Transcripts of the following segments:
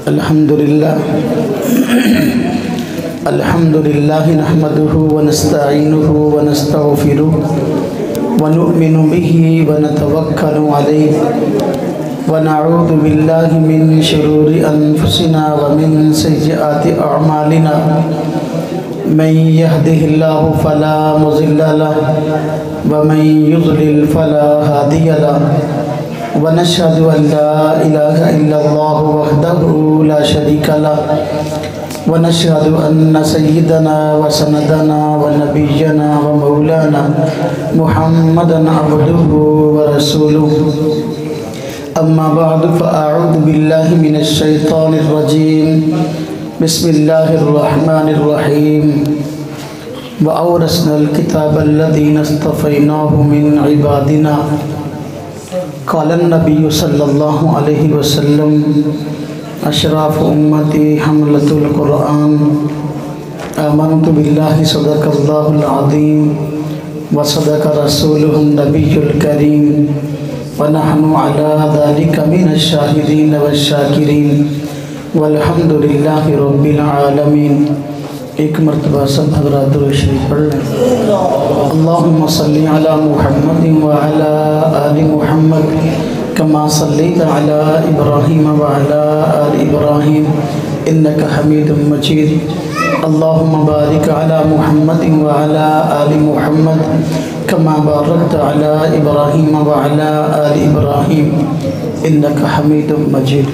अल्हम्दुलिल्लाह नहमदुहु व नस्तईनुहु व नस्तगफिरुहु व नु'मिनु बिही व नतवक्कलु अलैहि व नऊज़ु बिल्लाहि मिन शुरूरि अनफुसिना व मिन सय्यिआति अअमालिना मन यहदिहिल्लाहु फला मुज़िल्ल लहु व मन युज़लिल फला हादिय लहु व नशहदु अन ला इलाहा इल्लल्लाहु वहदहु ला शरीका लहु व नशहदु अन्न सय्यिदना व सनदना व नबिय्यना व मौलाना मुहम्मदन अब्दुहु व रसूलुहु अम्मा बअदु फ़अऊज़ु बिल्लाहि मिनश शैतानिर रजीम बिस्मिल्लाहिर रहमानिर रहीम व औरसनल किताबल्लज़ीना इस्तफ़ैनाहु मिन इबादिना क़ालन नबिय्यु सल्लल्लाहु अलैहि वसल्लम अशराफ़ उम्मती हमलतुल क़ुरआन आमनतु बिल्लाहि सदक़ल्लाहुल अज़ीम व सदक़ रसूलुहुन नबियुल करीम व नहनु अला ज़ालिका मिनश शाहिदीन वश्शाकिरीन वल्हम्दुलिल्लाहि रब्बिल आलमीन। एक मरतबा सब हज़रात दुरूद शरीफ पढ़ लें। अल्लाहुम्मा सल्लि अला मुहम्मदिन व अला आलि मुहम्मद कमा सल्लैता अला इब्राहीम व अला आलि इब्राहीम इन्नका हमीदुम मजीद। अल्लाहुम्मा बारिक अला मुहम्मदिन व अला आलि मुहम्मद कमा बारकता अला इब्राहीम व अला आलि इब्राहीम इन्नका हमीदुम मजीद।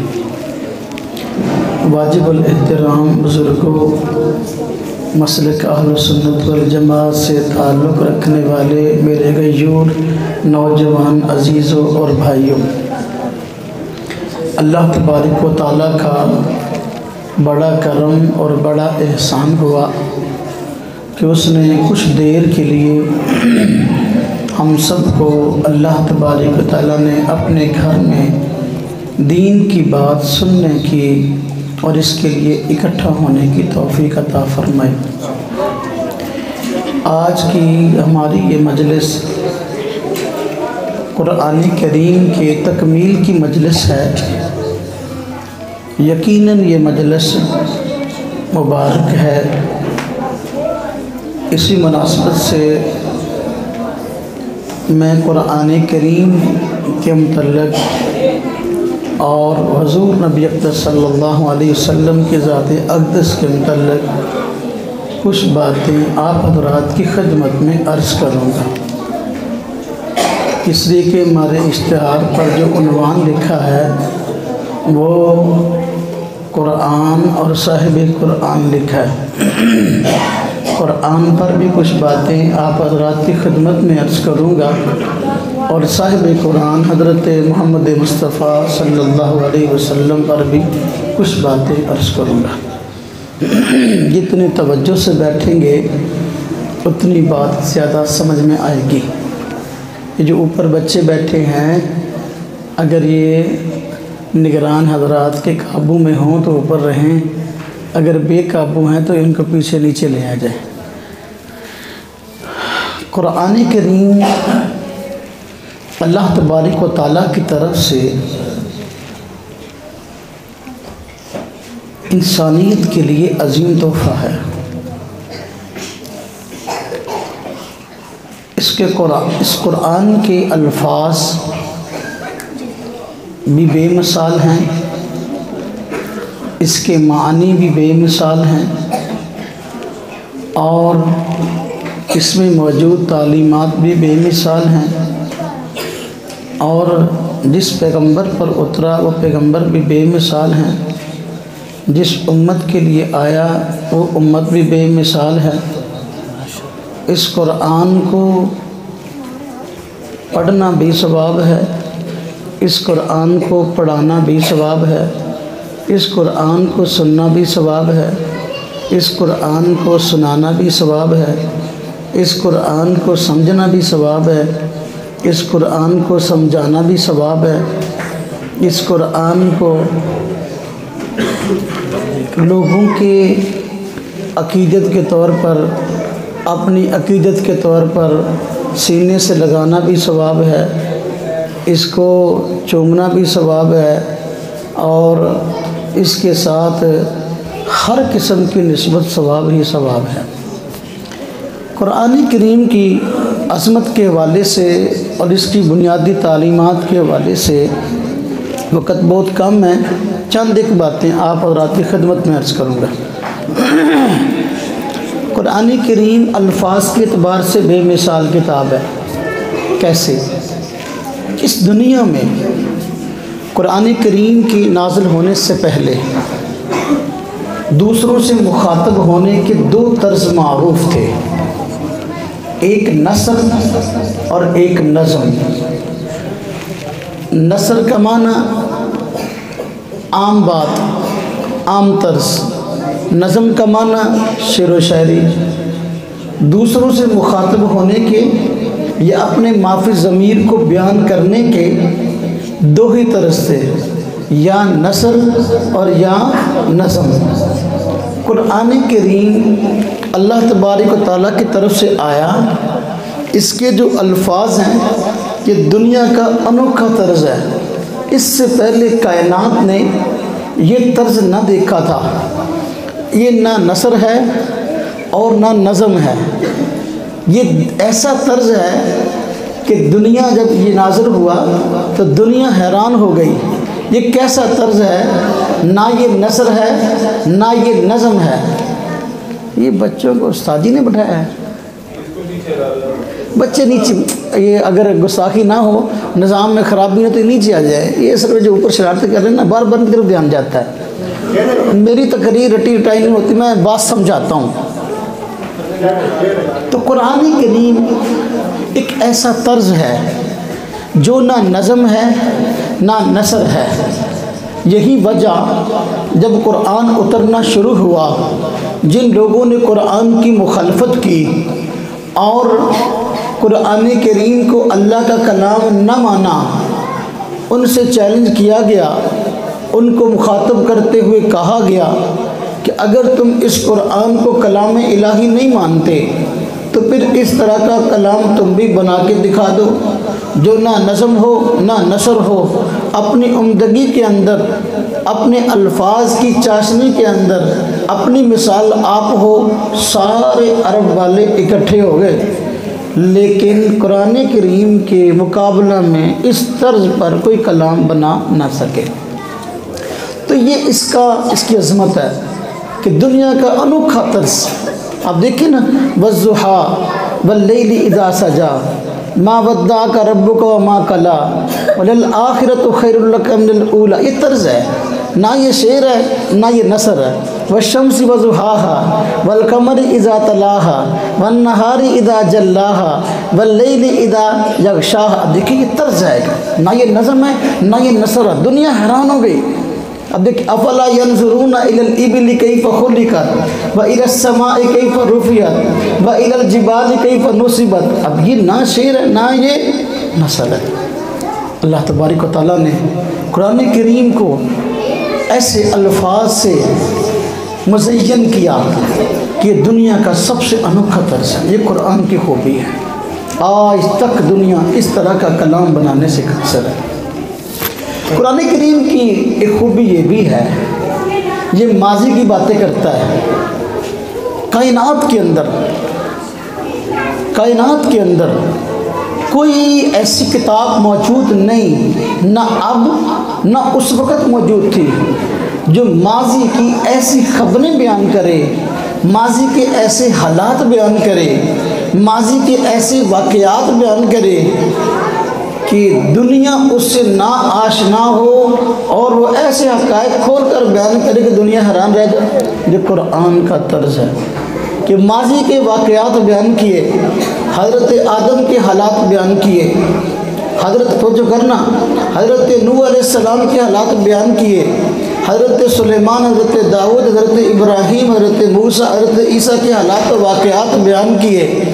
वाजिबुल एहतराम बुज़ुर्गों, मसलक अहले सुन्नत वल जमात से ताल्लुक़ रखने वाले मेरे गयूर नौजवान अजीज़ों और भाइयों, अल्लाह तबारक व तआला का बड़ा करम और बड़ा एहसान हुआ कि उसने कुछ देर के लिए हम सब को अल्लाह तबारक व तआला ने अपने घर में दीन की बात सुनने की और इसके लिए इकट्ठा होने की तौफीक अता फरमाई। आज की हमारी ये मजलिस कुरान करीम के तकमील की मजलिस है। यकीनन ये मजलिस मुबारक है। इसी मुनासबत से मैं कुरान करीम के मुतल्लिक़ और हुज़ूर नबी अक़दस सल्लल्लाहु अलैहि वसल्लम के ज़ात-ए अक़दस के मुतल्लिक़ कुछ बातें आप हज़रात की खिदमत में अर्ज़ करूँगा। इसलिए कि हमारे इश्तिहार पर जो उन्वान लिखा है वो कुरान और साहिब कुरान लिखा है। कुरान पर भी कुछ बातें आप हज़रात की खिदमत में अर्ज़ करूँगा और साहिब कुरान हज़रत मोहम्मद मुस्तफ़ा सल्लल्लाहु अलैहि वसल्लम पर भी कुछ बातें अर्ज़ करूँगा। जितनी तवज्जो से बैठेंगे उतनी बात ज़्यादा समझ में आएगी। ये जो ऊपर बच्चे बैठे हैं, अगर ये निगरान हज़रात के काबू में हों तो ऊपर रहें, अगर बेकाबू हैं तो इनको पीछे नीचे ले आ जाए। कुरान करीम अल्लाह तबारक व तआला की तरफ से इंसानियत के लिए अजीम तोहफ़ा है। इस कुरान के अल्फाज भी बेमिसाल हैं, इसके मानी भी बेमिसाल हैं और इसमें मौजूद तालीमात भी बेमिसाल हैं और जिस पैगंबर पर उतरा वो पैगंबर भी बेमिसाल हैं। जिस उम्मत के लिए आया वो उम्मत भी बेमिसाल है। इस कुरान को पढ़ना भी सवाब है, इस कुरान को पढ़ाना भी सवाब है, इस कुरान को सुनना भी सवाब है, इस कुरान को सुनाना भी सवाब है, इस कुरान को समझना भी सवाब है, इस कुरान को समझाना भी सवाब है, इस कुरान को लोगों के अक़ीदत के तौर पर, अपनी अक़ीदत के तौर पर सीने से लगाना भी सवाब है, इसको चूमना भी सवाब है और इसके साथ हर किस्म की निस्बत सवाब ही सवाब है। कुरान करीम की अज़मत के हवाले से और इसकी बुनियादी तालीमात के हवाले से वक़्त बहुत कम है, चंद एक बातें आप हज़रात की खिदमत में अर्ज़ करूँगा। कुरान करीम अल्फाज के एतबार से बेमिसाल किताब है। कैसे? इस दुनिया में कुरान करीम की नाज़िल होने से पहले दूसरों से मुखातब होने के दो तर्ज मारूफ थे, एक नसर और एक नज़म। नसर का माना आम बात, आम तर्ज, नज़म का माना शेर व शायरी। दूसरों से मुखातब होने के या अपने माफ़ी ज़मीर को बयान करने के दो ही तर्ज थे, या नसर और या नज़म। कुरान करीम अल्लाह तबारक व तआला की तरफ से आया, इसके जो अल्फाज हैं ये दुनिया का अनोखा तर्ज है। इससे पहले कायनात ने ये तर्ज ना देखा था। ये ना नसर है और ना नज़म है, ये ऐसा तर्ज है कि दुनिया जब ये नाज़िल हुआ तो दुनिया हैरान हो गई। ये कैसा तर्ज है, ना ये नसर है ना ये नज़म है। ये बच्चों को उस्ताद जी ने बैठाया है, बच्चे नीचे, ये अगर गुस्ताखी ना हो, निज़ाम में ख़राबी हो तो नीचे आ जाए। ये सिर्फ जो ऊपर शरारतें कर रहे हैं ना, बार बार की तरफ ध्यान जाता है। मेरी तकरीर रटी रटाई नहीं होती, मैं बात समझाता हूँ। तो कुरान करीम एक ऐसा तर्ज है जो ना नज़म है ना नसर है। यही वजह जब कुरान उतरना शुरू हुआ, जिन लोगों ने कुरान की मुखालफत की और कुरान करीम को अल्लाह का कलाम न माना, उनसे चैलेंज किया गया, उनको मुखातब करते हुए कहा गया कि अगर तुम इस कुरान को कलाम इलाही नहीं मानते तो फिर इस तरह का कलाम तुम भी बना के दिखा दो जो ना नज़म हो ना नसर हो, अपनी उम्दगी के अंदर, अपने अल्फाज की चाशनी के अंदर अपनी मिसाल आप हो। सारे अरब वाले इकट्ठे हो गए, लेकिन कुरान करीम के मुकाबला में इस तर्ज पर कोई कलाम बना ना सके। तो ये इसकी अज़मत है कि दुनिया का अनोखा तर्ज। आप देखिए ना, वज़्ज़ुहा वल्लैलि इज़ा सजा मा वद्दाअका रब्बुका व मा कला वलल आखिरतु खैरुल लका मिनल ऊला। ये तर्ज है, ना ये शेर है ना ये नसर है। वश्शम्सि वज़ुहाहा वल क़मरि इज़ा तलाहा वन नहारि इज़ा जल्लाहा वल्लैलि इज़ा यग़शाहा। देखिए ये तर्ज है, ना ये नज़म है ना ये नसर है। दुनिया हैरान हो गई। अब देखिए, अफला यंजुरूना इलल इबिली कैफ़ खुलिक़त व इलस समाई कैफ़ रुफ़ियत व इलल जिबाली कैफ़ नुसिबत। अब ये ना शेर है ना ये नसर है। अल्लाह तबारक व तआला ने कुरान करीम को ऐसे अल्फाज से मुज़य्यन किया कि दुनिया का सबसे अनोखा तर्ज है। ये कुरान की खूबी है। आज तक दुनिया इस तरह का कलाम बनाने से कसर है। कुरान करीम की एक खूबी ये भी है, ये माजी की बातें करता है। कायनात के अंदर कोई ऐसी किताब मौजूद नहीं, ना अब ना उस वक़्त मौजूद थी, जो माजी की ऐसी खबरें बयान करे, माजी के ऐसे हालात बयान करे, माजी के ऐसे वाक़यात बयान करे कि दुनिया उससे ना आशना हो और वो ऐसे हक़ाइक़ खोल कर बयान करे कि दुनिया हैरान रह जाए। ये कुरान का तर्ज है कि माजी के वाक़यात बयान किए, हज़रत आदम के हालात बयान किए, हज़रत नूह अलैहिस्सलाम के हालात बयान किए, हज़रत सुलेमान, हज़रत दाऊद, हज़रत इब्राहीम, हज़रत मूसा, हज़रत ईसा के हालात और वाक़यात बयान किए।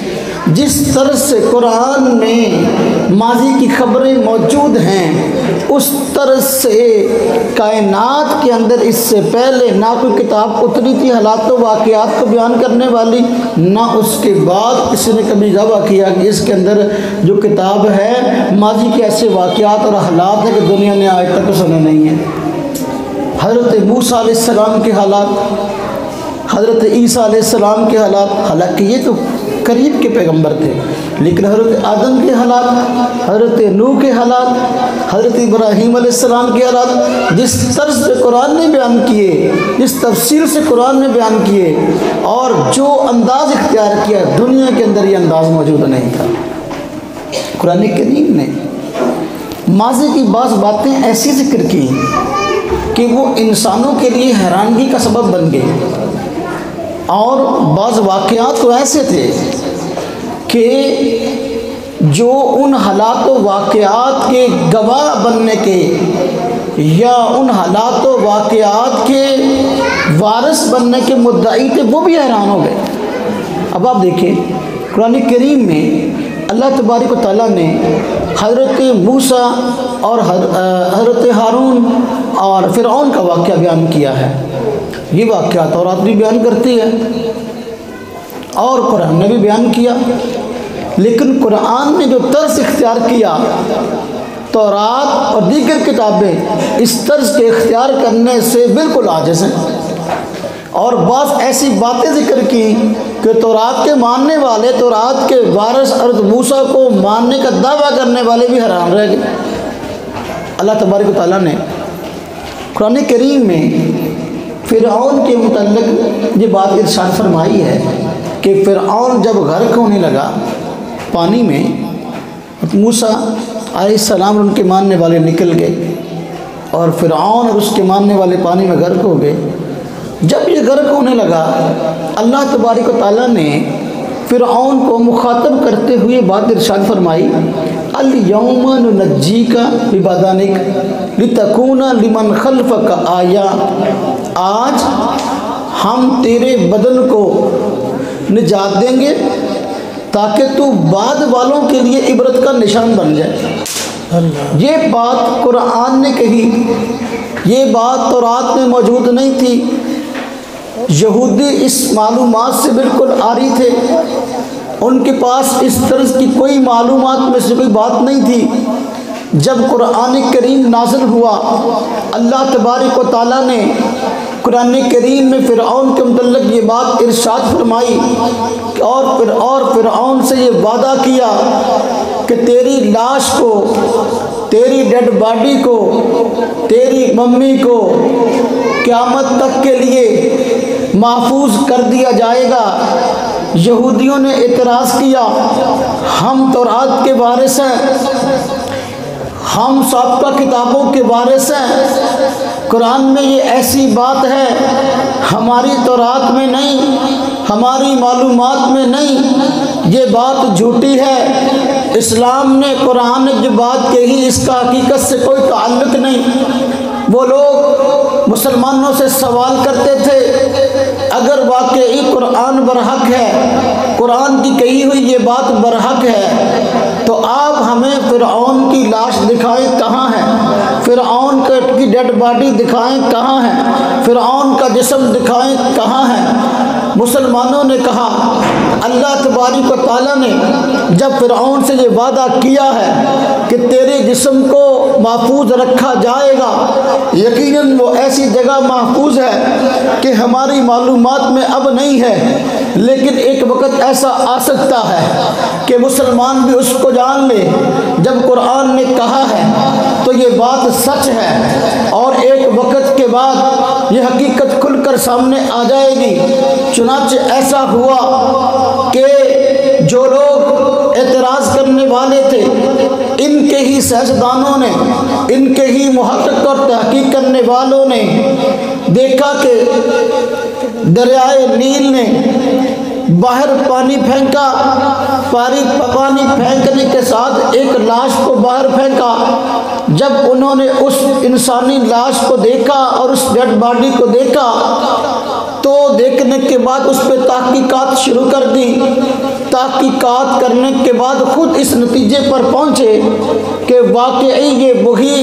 जिस तरह से कुरान में माजी की खबरें मौजूद हैं, उस तरह से कायनात के अंदर इससे पहले ना कोई किताब उतरी थी हालात और वाक़यात को बयान करने वाली, ना उसके बाद किसी ने कभी दावा किया कि इसके अंदर जो किताब है माजी के ऐसे वाक़यात और हालात हैं कि दुनिया ने आज तक सुने नहीं है। हज़रत मूसा अलैहिस्सलाम के हालात, हज़रत ईसा अलैहिस्सलाम के हालात, हालांकि ये तो करीब के पैगंबर थे, लेकिन हज़रत आदम के हालात, हज़रत नूह के हालात, हज़रत इब्राहीम अलैहिस्सलाम के हालात, जिस तर्ज पे कुरान ने बयान किए, जिस तफसील से कुरान ने बयान किए और जो अंदाज़ इख्तियार किया, दुनिया के अंदर ये अंदाज़ मौजूद नहीं था। कुरान करीम ने माज़ी की बातें ऐसी जिक्र की कि वो इंसानों के लिए हैरानगी का सबब बन गए, और बाज़ वाक़यात तो ऐसे थे कि जो उन हालात व वाक़यात के गवाह बनने के या उन हालात व वाक़यात के वारिस बनने के मुद्दाई थे, वो भी हैरान हो गए। अब आप देखिए कुरान करीम में अल्लाह तबारक व तआला ने हज़रत मूसा और हज़रत हारून और फ़िरऔन का वाक़या बयान किया है। ये वाक़या तौरात भी बयान करती है और कुरान ने भी बयान किया, लेकिन कुरान ने जो तर्ज इख्तियार किया, तौरात और दीगर किताबें इस तर्ज के इख्तियार करने से बिल्कुल आजिज़ हैं। और बात ऐसी बातें जिक्र की कि तौरात के मानने वाले, तौरात के वारिस हज़रत मूसा को मानने का दावा करने वाले भी हैरान रह गए। अल्लाह तबारक व तआला ने कुरान करीम में फ़िरऔन के मुतल्लिक़ ये बात इरशाद फरमाई है कि फ़िरऔन जब गर्क होने लगा पानी में, मूसा अलैहिस्सलाम और उनके मानने वाले निकल गए और फ़िरऔन और उसके मानने वाले पानी में गर्क हो गए। जब ये गर्क होने लगा, अल्लाह तबारक व तआला ने फ़िरऔन को मुखातब करते हुए बात इरशाद फरमाई, अल यौमा नुनज्जीका बिबदनिक लितकूना लिमन खल्फका आया, आज हम तेरे बदन को निजात देंगे ताकि तू बाद वालों के लिए इबरत का निशान बन जाए। ये बात कुरान ने कही, ये बात तौरात में मौजूद नहीं थी। यहूदी इस मालूमात से बिल्कुल आरी थे, उनके पास इस तरह की कोई मालूमात में से कोई बात नहीं थी। जब कुरान करीम नाज़िल हुआ, अल्लाह तबारक व तआला ने कुरान करीम में फ़िरऔन के मुतल्लिक़ ये बात इरशाद फरमाई और फ़िरऔन से ये वादा किया कि तेरी लाश को, तेरी डेड बॉडी को, तेरी मम्मी को क़यामत तक के लिए महफूज कर दिया जाएगा। यहूदियों ने एतराज़ किया, हम तौरात के वारिस हैं, हम साबिक़ा किताबों के वारिस हैं, कुरान में ये ऐसी बात है, हमारी तौरात में नहीं, हमारी मालूमात में नहीं, ये बात झूठी है। इस्लाम ने, कुरान ने जो बात कही इसका हकीकत से कोई ताल्लुक़ नहीं। वो लोग मुसलमानों से सवाल करते थे, अगर वाकई कुरान बरहक है, कुरान की कही हुई ये बात बरहक है, तो आप हमें फ़िरऔन की लाश दिखाएं कहाँ है, फ़िरऔन की डेड बॉडी दिखाएं कहाँ है, फ़िरऔन का जिस्म दिखाएं कहाँ है। मुसलमानों ने कहा, अल्लाह तबारक व तआला ने जब फ़िरऔन से ये वादा किया है कि तेरे जिस्म को महफूज रखा जाएगा, यकीनन वो ऐसी जगह महफूज है कि हमारी मालूमात में अब नहीं है, लेकिन एक वक़्त ऐसा आ सकता है कि मुसलमान भी उसको जान ले। जब कुरान ने कहा है तो ये बात सच है और एक वक़्त के बाद ये हकीकत खुलकर सामने आ जाएगी। चुनांचे ऐसा हुआ कि जो लोग एतराज़ करने वाले थे, इनके ही सियासतदानों ने, इनके ही मुहक्किक और तहकीक करने वालों ने देखा कि दरियाए नील ने बाहर पानी फेंका, पानी फेंकने के साथ एक लाश को बाहर फेंका। जब उन्होंने उस इंसानी लाश को देखा और उस डेड बॉडी को देखा, तो देखने के बाद उस पर तहकीकात शुरू कर दी। तहकीकात करने के बाद खुद इस नतीजे पर पहुँचे कि वाकई ये वही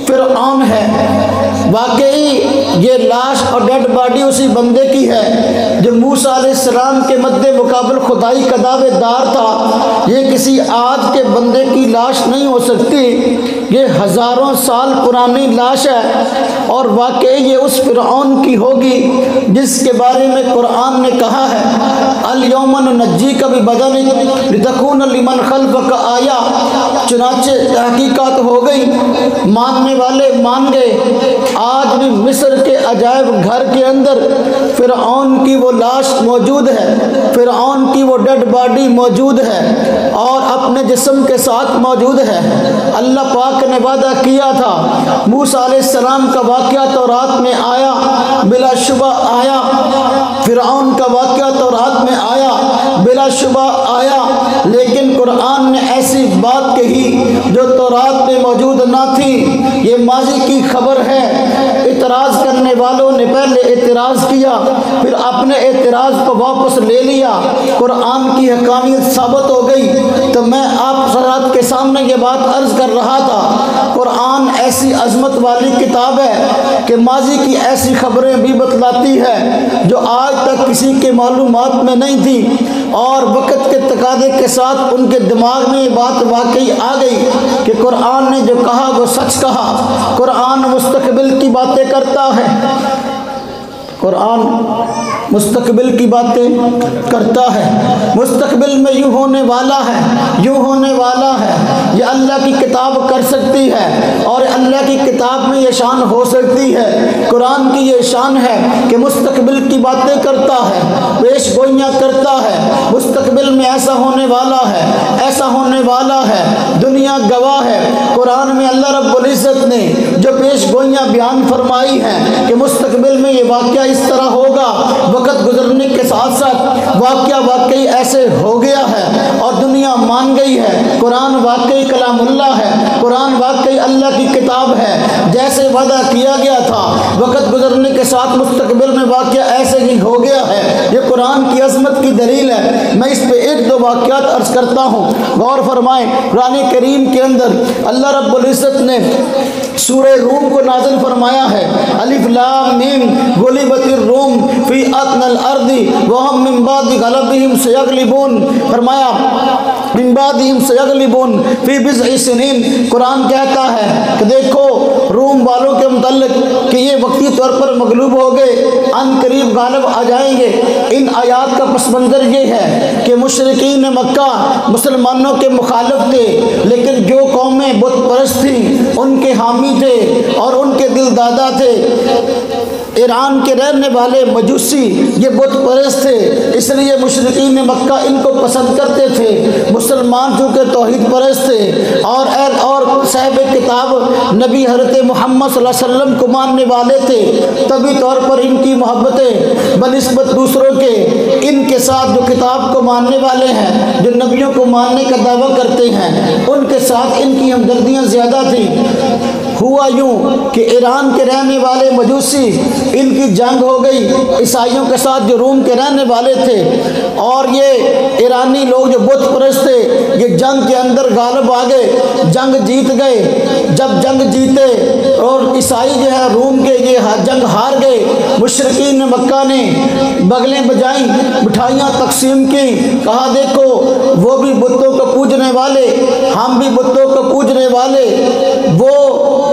फ़िरऔन है, वाकई ये लाश और डेड बॉडी उसी बंदे की है जो मूसा अलैहिस्सलाम के मद्दे मुकाबल खुदाई का दावेदार था। ये किसी आज के बंदे की लाश नहीं हो सकती। ये हज़ारों साल पुरानी लाश है और वाकई ये उस फ़िरऔन की होगी जिसके बारे में कुरान ने कहा है अल यौमा नुनज्जीका बिबदनिक लितकूना लिमन खल्फक आया। चुनाचे तहकीकात हो गई, मानने वाले मान गए। आज भी मिस्र के अजायब घर के अंदर फ़िरऔन की वो लाश मौजूद है, फ़िरऔन की वो डेड बॉडी मौजूद है और अपने जिस्म के साथ मौजूद है। अल्लाह पाक ने वादा किया था, मूसा अलैहिस्सलाम का वाक़या तौरात में आया, बिलाशुबा आया। फ़िरऔन का वाक़या तौरात में आया, बिलाशुबा आया, लेकिन कुरान ने ऐसी बात कही जो तौरात में मौजूद ना थी। ये माजी की खबर है। इतराज़ करने वालों ने पहले इतराज़ किया, फिर अपने एतराज़ को वापस ले लिया, कुरान की हकानियत साबित हो गई। तो मैं आप सरात के सामने ये बात अर्ज़ कर रहा था, कुरान ऐसी अज़मत वाली किताब है कि माजी की ऐसी खबरें भी बतलाती है जो आज तक किसी के मालूमात में नहीं थी और वक़्त के तकादे के साथ उनके दिमाग में ये बात वाकई आ गई कि कुरान ने जो कहा वो सच कहा। कुरान मुस्तक़बिल की बातें करता है, कुरान मुस्तक़बिल की बातें करता है। मुस्तक़बिल में यूँ होने वाला है, यूँ होने वाला है। ये अल्लाह की किताब कर सकती है और अल्लाह की किताब में ये शान हो सकती है। कुरान की ये शान है कि मुस्तक़बिल की बातें करता है, पेश गोइयाँ करता है। मुस्तक़बिल में ऐसा होने वाला है, ऐसा होने वाला है, दुनिया गवाह है। कुरान में अल्लाह रब्बुल इज़्ज़त ने जो पेश गोइयाँ बयान फरमाई हैं कि मुस्तक़बिल में ये वाक़या इस तरह होगा, वक़्त गुजरने के साथ साथ वाक़या वाकई ऐसे हो गया है और दुनिया मान गई है। कुरान वाकई कलामुल्लाह है, कुरान वाकई अल्लाह की किताब है। जैसे वादा किया गया था, वक़्त गुजरने के साथ मुस्तक़बिल में वाक़या ऐसे ही हो गया है। ये कुरान की अज़मत की दलील है। मैं इस पे एक दो वाक़यात अर्ज़ करता हूँ, गौर फरमाएँ। कुरान करीम के अंदर अल्लाह रब्बुल इज़्ज़त ने सूरह रूम को नाज़िल फरमाया है। अलिफ लाम मीम गुलिबतिर रूम फी अदनल अर्दी वहम मिन बादि गलबिहिम सयगलिबून। फरमाया मिन बादिहिम सयगलिबून फी बिज़इ सिनीन। कुरान कहता है कि देखो रूम वालों के मुतल्लिक कि ये वक्ती तौर पर मगलूब हो गए, अन करीब गालिब आ जाएंगे। इन आयात का पस मंज़र ये है कि मुशरिकीन मक्का मुसलमानों के मुखालिफ थे, लेकिन जो कौमें बुत परस्त थी उनके हामी थे और उनके दिल दादा थे। ईरान के रहने वाले मजूसी ये बुत परस्त थे, इसलिए मुशरिकीन मक्का इनको पसंद करते थे। मुसलमान चूँकि तौहीद परस्त थे और साहिब किताब नबी हज़रत मोहम्मद सल्लल्लाहु अलैहि वसल्लम को मानने वाले थे, तभी तौर पर इनकी मोहब्बतें बनिस्बत दूसरों के इनके साथ जो किताब को मानने वाले हैं, जो नबियों को मानने का दावा करते हैं, उनके साथ इनकी हमदर्दियाँ ज़्यादा थी। हुआ यूँ कि ईरान के रहने वाले मजूसी इनकी जंग हो गई ईसाइयों के साथ जो रूम के रहने वाले थे, और ये ईरानी लोग जो बुत परस्त थे ये जंग के अंदर गालिब आ गए, जंग जीत गए। जब जंग जीते और ईसाई जो है रूम के ये जंग हार गए, मुशरिकीन मक्का ने बगलें बजाई, मिठाइयाँ तकसीम की, कहा देखो वो भी बुतों को पूजने वाले, हम भी बुतों को पूजने वाले, वो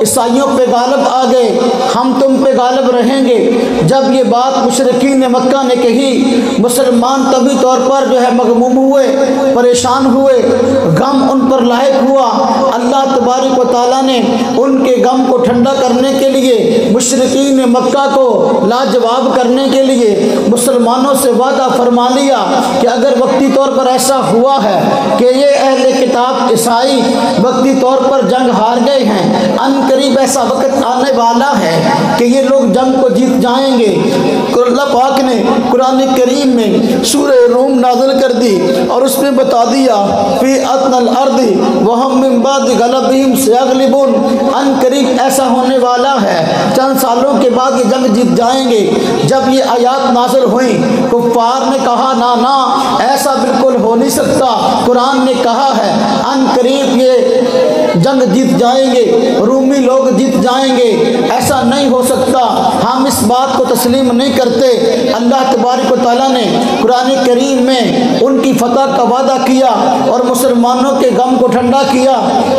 ईसाइयों पे गालिब आ गए, हम तुम पे गालिब रहेंगे। जब ये बात मुशरिकीन मक्का ने कही, मुसलमान तभी तौर पर जो है मगमूम हुए, परेशान हुए, गम उन पर लायक हुआ। अल्लाह तबारक व तआला ने उनके गम को ठंडा करने के लिए, मुशरिकीन मक्का को लाजवाब करने के लिए मुसलमानों से वादा फरमा लिया कि अगर वक्ती तौर पर ऐसा हुआ है कि ये अहले किताब ईसाई वक्ती तौर पर जंग हार गए हैं, अनकरीब ऐसा वक्त आने वाला है कि ये लोग जंग को जीत जाएंगे। अल्लाह पाक ने कुरान करीम में सूरह रूम नाज़िल कर दी और उसमें बता दिया फी अदनल अर्दी वहम मिन बादि गलबिहिम सयगलिबून, अनकरीब ऐसा होने वाला है, चंद सालों के बाद ये जंग जीत जाएंगे। जब ये आयात नाज़िल हुई, कुफ़ार ने कहा ना ना ऐसा बिल्कुल हो नहीं सकता। कुरान ने कहा है अनकरीब ये जंग जीत जाएंगे, रूमी लोग जीत जाएंगे, ऐसा नहीं हो सकता, हम इस बात को तस्लीम नहीं करते। अल्लाह तबारक व तआला ने कुरान करीम में उनकी फतह का वादा किया और मुसलमानों के गम को ठंडा किया।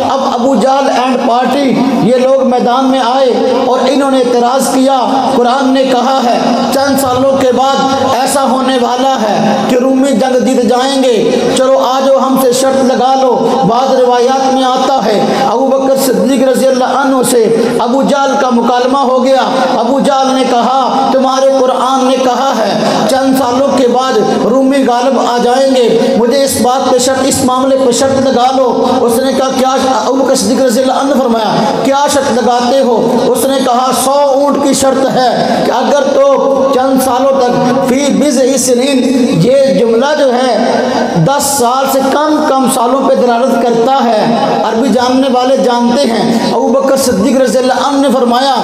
अब अबू जहल एंड पार्टी ये लोग मैदान में आए और इन्होंने एतराज़ किया। कुरान ने कहा है चंद सालों के बाद ऐसा होने वाला है कि रूमी जंग जीत जाएंगे, चलो आज हमसे शर्त लगा लो। बाद रिवायात में आता है अबू बकर सिद्दीक रज़ी अल्लाह अन्हु से अबू जहल का मुकालमा हो गया। अबू जहल ने कहा तुम्हारे कुरान ने कहा है चंद सालों के बाद रूमी गालिब आ जाएंगे, मुझे इस बात पे शर्त, इस मामले पे शर्त लगा लो। उसने कहा क्या? अबू बकर सिद्दीक रज़ी अल्लाह अन्हु फरमाया क्या शर्त लगाते हो? उसने कहा 100 ऊँट की शर्त है कि अगर तो चंद सालों तक फी बिज़ई सिनीन, ये जुमला जो है 10 साल से कम सालों पे दलालत करता है। अरबी जानने वाले जानते हैं। अबू बकर सिद्दीक रज़ी अल्लाह अन्हु ने फरमाया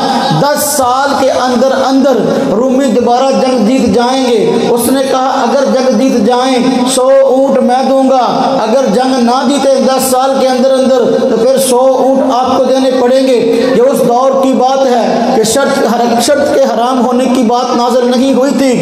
10 साल के अंदर अंदर रूमी दोबारा जंग जीत जाएंगे। उसने कहा अगर जंग जीत जाएं 100 ऊँट मैं दूंगा, अगर जंग ना जीते 10 साल के अंदर अंदर तो फिर 100 ऊँट आपको देने पड़ेंगे। ये उस दौर की बात है कि शर्त के हराम होने की बात नाज़िल नहीं हुई थी।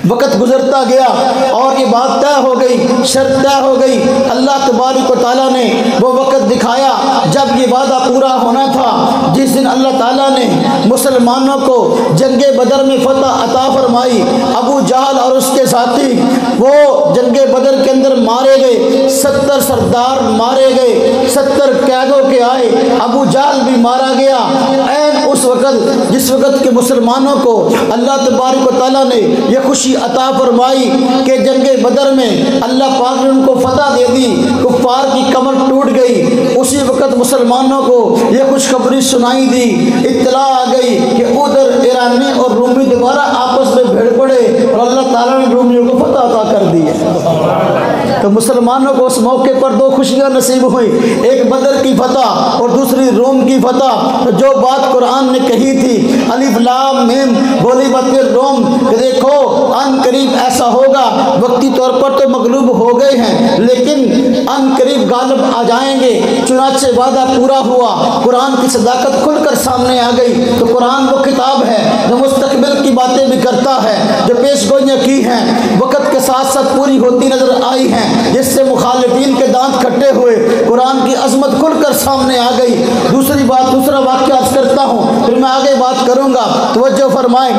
वक़्त गुजरता गया और ये बात तय हो गई, शर्त तय हो गई। अल्लाह तबारक व तआला ने वो वक़्त दिखाया जब ये वादा पूरा होना था, जिस दिन अल्लाह ताला ने मुसलमानों को जंगे बदर में फतह अता फरमाई। अबू जहल और उसके साथी वो जंगे बदर के अंदर मारे गए, 70 सरदार मारे गए, 70 कैदों के आए, अबू जहल भी मारा गया। ऐन उस वक़्त जिस वक़्त के मुसलमानों को अल्लाह तबारक व तआला ने यह खुशी अता फरमाई कि जंगे बदर में अल्लाह पाक ने उनको फतह दे दी, कुफ्फार की कमर टूट गई। उसी वक़्त मुसलमानों को यह खुशखबरी सुनाई दी, इत्तला आ गई कि उधर ईरानी और रूमी दोबारा आपस में भिड़ पड़े और अल्लाह ताला ने रूमियों को फतह अता कर दी है। तो मुसलमानों को उस मौके पर 2 खुशियाँ नसीब हुई, एक बदर की फतह और दूसरी रोम की फतह। तो जो बात कुरान ने कही थी अलिफ लाम मीम गुलिबतिर रोम, देखो अन करीब ऐसा होगा, वक्ती तौर पर तो मगलूब हो गए हैं लेकिन अन करीब गालिब आ जाएंगे। चुनाचे वादा पूरा हुआ, कुरान की सदाकत खुलकर सामने आ गई। तो कुरान वो किताब है जो मुस्तकबिल की बातें भी करता है, जो पेशगोइयाँ की हैं वक़्त के साथ साथ पूरी होती नजर आई हैं, जिससे मुखालिफिन के दांत खट्टे हुए। कुरान की अजमत खुलकर सामने आ गई। दूसरा वाक़या अर्ज़ करता हूँ, फिर मैं आगे बात करूँगा, तवज्जो फरमाएं।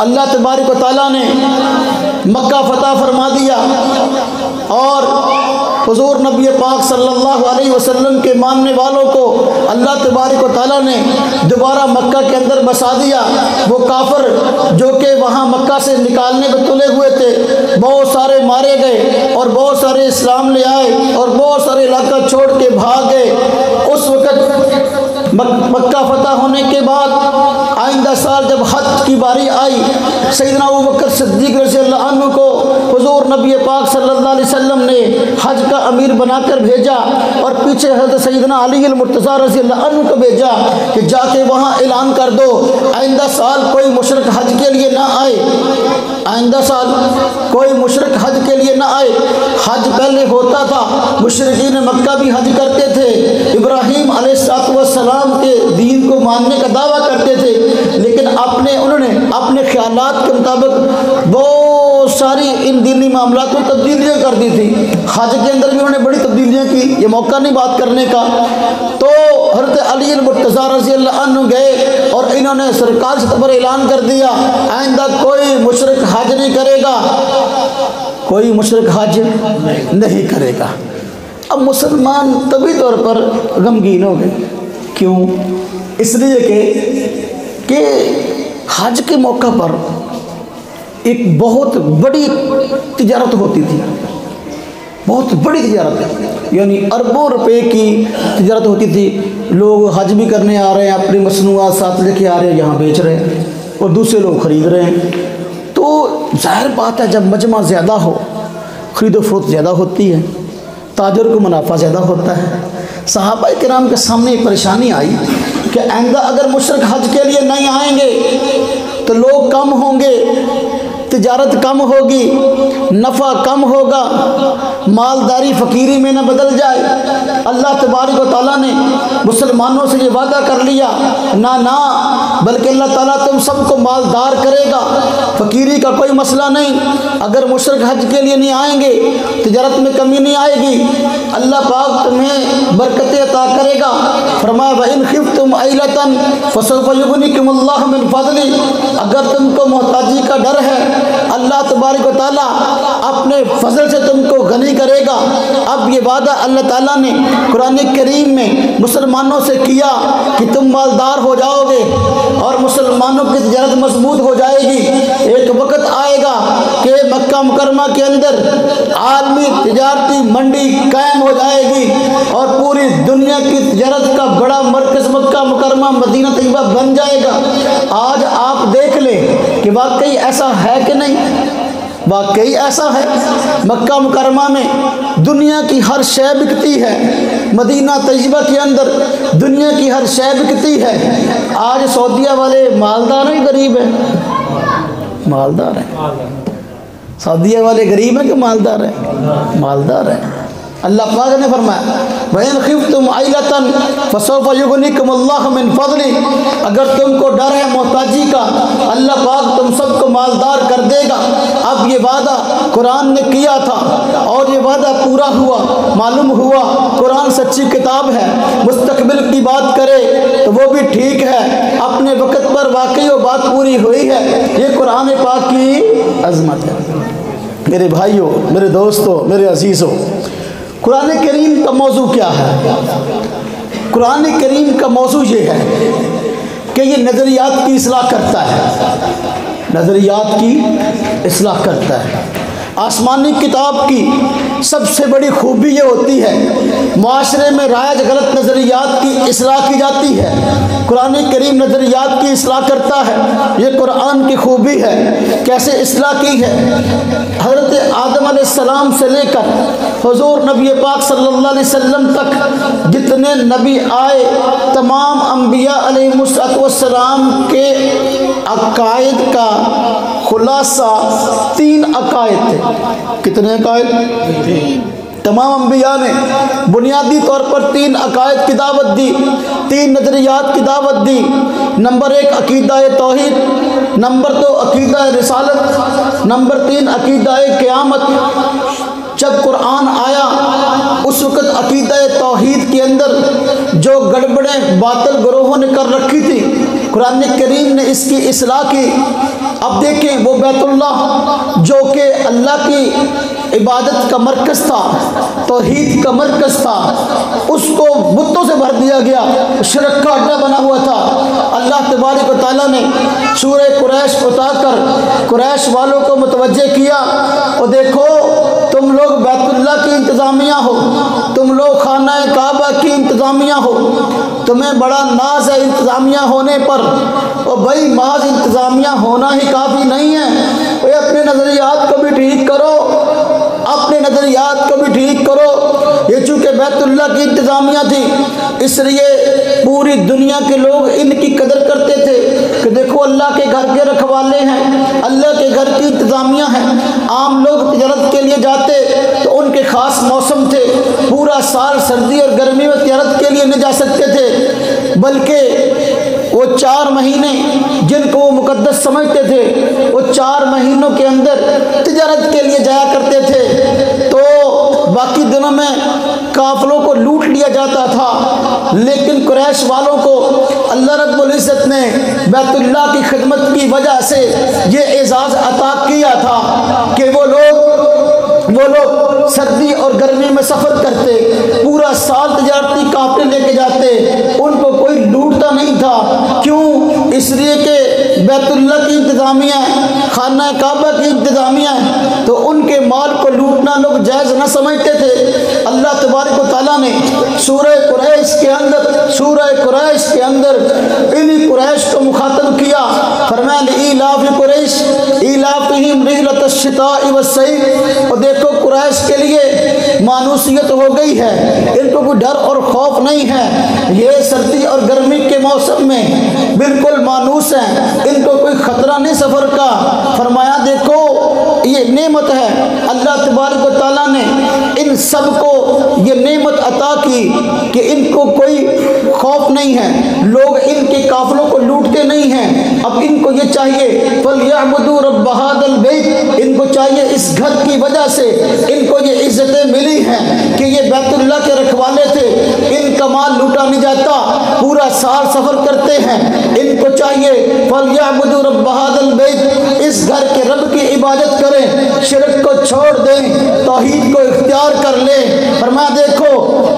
अल्लाह तबारक व तआला ने मक्का फतह फरमा दिया और हुज़ूर नबी पाक सल्लल्लाहु अलैहि वसल्लम के मानने वालों को अल्लाह तबारक व तआला ने दोबारा मक्का के अंदर बसा दिया। वो काफिर जो कि वहाँ मक्का से निकालने में तुले हुए थे, बहुत सारे मारे गए और बहुत सारे इस्लाम ले आए और बहुत सारे इलाका छोड़ के भाग गए। उस वक़्त मक्का फतह होने के बाद आइंदा साल जब हज की बारी आई, सैयदना अबू बकर सिद्दीक रज़ियल्लाहु अन्हु को हुज़ूर नबी पाक सल्लल्लाहु अलैहि वसल्लम ने हज का अमीर बनाकर भेजा और पीछे हज़रत सैयदना अली मुर्तज़ा रज़ियल्लाहु अन्हु को भेजा कि जाके वहाँ ऐलान कर दो आइंदा साल कोई मुशरिक हज के लिए ना आए, आइंदा साल कोई मुशरिक हज के लिए ना आए। हज पहले होता था, मुशरिकीन मक्का भी हज करते थे, इब्राहीम अलैहिस्सलाम के दीन को मानने का दावा करते थे, लेकिन उन्होंने अपने ख्यालात के मुताबिक बहुत सारी इन दीनी मामलात में तब्दीलियाँ कर दी थी। हज के अंदर भी उन्होंने बड़ी तब्दीलियाँ की, ये मौका नहीं बात करने का। तो हज़रत अली मुर्तज़ा रज़ियल्लाहु अन्हु गए और इन्होंने सरकार से तबर ऐलान कर दिया आइंदा कोई मुशरिक हज नहीं करेगा, कोई मुशरिक हज नहीं करेगा। अब मुसलमान तभी तौर पर गमगीन हो गए। क्यों? इसलिए कि हज के मौका पर एक बहुत बड़ी तिजारत होती थी, बहुत बड़ी तिजारत, यानी अरबों रुपए की तिजारत होती थी। लोग हज भी करने आ रहे हैं, अपनी मसनूआत साथ लेके आ रहे हैं, यहाँ बेच रहे हैं और दूसरे लोग ख़रीद रहे हैं। तो जाहिर बात है जब मजमा ज़्यादा हो, ख़रीदो फरोख्त ज़्यादा होती है, ताजर को मुनाफा ज़्यादा होता है। सहाबा किराम के सामने एक परेशानी आई कि आइंदा अगर मुशरिक हज के लिए नहीं आएंगे तो लोग कम होंगे, तिजारत कम होगी, नफ़ा कम होगा, मालदारी फ़कीरी में न बदल जाए। अल्लाह तबारक व तआला ने मुसलमानों से ये वादा कर लिया, ना ना, बल्कि अल्लाह ताला तुम सबको मालदार करेगा, फ़कीरी का कोई मसला नहीं। अगर मुशरिक हज के लिए नहीं आएंगे, तिजारत में कमी नहीं आएगी, अल्लाह पाक तुम्हें बरकतें अता करेगा। फरमाया व इन खिफ्तुम अइलतन फसौफ युगनिकुमुल्लाहु मिन फज़ली, अगर तुमको मोहताजी का डर है, अल्लाह तबारक व तआला अपने फजल से तुमको गनी करेगा। अब ये वादा अल्लाह ताला ने कुरान करीम में मुसलमानों से किया कि तुम मालदार हो जाओगे और मुसलमानों की तिजारत मजबूत हो जाएगी। एक वक्त आएगा कि मक्का मुकरमा के अंदर आलमी तिजारती मंडी कायम हो जाएगी और पूरी दुनिया की तिजारत का बड़ा मरकज़ मक्का मुकरमा मदीना तैयबा बन जाएगा। आज आप देख लें कि वाकई ऐसा है कि नहीं, वाकई ऐसा है। मक्का मुकरमा में दुनिया की हर शय बिकती है, मदीना तैयबा के अंदर दुनिया की हर शय बिकती है। आज सऊदिया वाले मालदार हैं, गरीब हैं? मालदार हैं। सऊदिया वाले गरीब हैं कि मालदार हैं? मालदार हैं। अल्लाह पाक ने फरमाया वइन खिफ्तुम अइलतन फसौफ युगनिकुमुल्लाहु मिन फज़ली, अगर तुमको डर है मोहताजी का, अल्लाह पाक तुम सबको मालदार कर देगा। अब ये वादा कुरान ने किया था और ये वादा पूरा हुआ। मालूम हुआ कुरान सच्ची किताब है। मुस्तकबिल की बात करे तो वो भी ठीक है, अपने वक़्त पर वाकई वो बात पूरी हुई है। ये कुरान पाक की अज़मत है। मेरे भाइयों, मेरे दोस्तों, मेरे अजीज़ों, कुरान करीम का मौजू क्या है? कुरान करीम का मौजू ये है कि ये नज़रियात की इस्लाह करता है, नज़रियात की इस्लाह करता है। आसमानी किताब की सबसे बड़ी खूबी ये होती है माशरे में रायज गलत नज़रियात की इस्लाह की जाती है। कुरान करीम नज़रियात की इस्लाह करता है, ये कुरान की खूबी है। कैसे इस्लाह की है? हज़रत आदम अलैहिस्सलाम से लेकर हुज़ूर नबी पाक सल्लल्लाहु अलैहि वसल्लम तक जितने नबी आए, तमाम अंबिया अलैहिमुस्सलाम के अकायद का खुलासा 3 अकायद थे। कितने अकायद? तमाम अंबिया ने बुनियादी तौर पर 3 अकायद की दावत दी, 3 नज़रियात की दावत दी। नंबर 1 अकीदा तौहीद, नंबर 2 अकीदा रिसालत, नंबर 3 अकीदा क़यामत। जब कुरान आया उस वक़्त अकीदा तौहीद के अंदर जो गड़बड़ें बातिल ग्रोहों ने कर रखी थी, कुरान करीम ने इसकी इस्लाह की। अब देखें, वो बैतुल्लाह जो कि अल्लाह की इबादत का मरकज़ था, तौहीद का मरकज़ था, उसको बुतों से भर दिया गया, शिरक का अड्डा बना हुआ था। अल्लाह तबारक व तआला ने सूरह कुरैश उतारकर कुरैश वालों को मुतवज्जे किया और देखो, तुम लोग बैतुल्लाह की इंतज़ामिया हो, तुम लोग खाना काबा की इंतज़ामिया हो, तुम्हें बड़ा नाज है इंतज़ामिया होने पर। और भाई महज इंतज़ामिया होना ही काफ़ी नहीं है, वे अपने नज़रियात को भी ठीक करो, अपने नज़रियात को भी ठीक करो। ये चूँकि बैतुल्लाह की इंतज़ामिया थी, इसलिए पूरी दुनिया के लोग इनकी कदर करते थे कि देखो अल्लाह के घर के रखवाले हैं, अल्लाह के घर की इंतज़ामिया है। आम लोग तिजारत के लिए जाते तो उनके ख़ास मौसम थे, पूरा साल सर्दी और गर्मी में तिजारत के लिए नहीं जा सकते थे, बल्कि वो 4 महीने जिनको वो मुकद्दस समझते थे, वो 4 महीनों के अंदर तिजारत के लिए जाया करते थे। तो बाकी दिनों में काफ़िलों को लूट लिया जाता था, लेकिन कुरैश वालों को अल्लाह रब्बुल इज़्ज़त ने बैतुल्लाह की खिदमत की वजह से ये एजाज़ अता किया था कि वो लोग सर्दी और गर्मी में सफ़र करते, पूरा साल तिजारती काफ़िले लेके जाते, उनको कोई लूटता नहीं था। क्यों? इसलिए कि बैतुल्लाह की इंतज़ामिया, खाना काबा की इंतज़ामिया, तो उनके माल को लूटना लोग जायज़ न समझते थे। अल्लाह तबारक व तआला ने सूरह कुरैश के अंदर इन्हीं कुरैश को मुखातब किया, फरमाया इलाफ़ि कुरैश इलाफ़िहिम रिहलतश शिताइ वस्सैफ। और देखो कुरैश के लिए मानूसियत हो गई है, इनको कोई डर और खौफ नहीं है, ये सर्दी और गर्मी के मौसम में बिल्कुल मानूस हैं, इनको कोई ख़तरा नहीं सफ़र का। फरमाया देखो ये नेमत है। अल्लाह तबारक व तआला ने इन सब को ये नेमत अता की कि इनको कोई खौफ नहीं है, लोग इनके काफिलों को लूटते नहीं हैं। अब इनको ये चाहिए फलयअबुदू रब्ब हाज़ल बैत, इनको चाहिए इस घर की वजह से इनको ये इज्जतें मिली हैं कि ये बैतुल्लाह के रखवाले थे, इनका माल लूटा नहीं जाता, पूरा साल सफ़र करते हैं। इनको चाहिए फलयअबुदू रब्ब हाज़ल बैत, इस घर के रब की इबादत करें, शिरक को छोड़ दें, तौहीद को इख्तियार कर लें। फरमाया देखो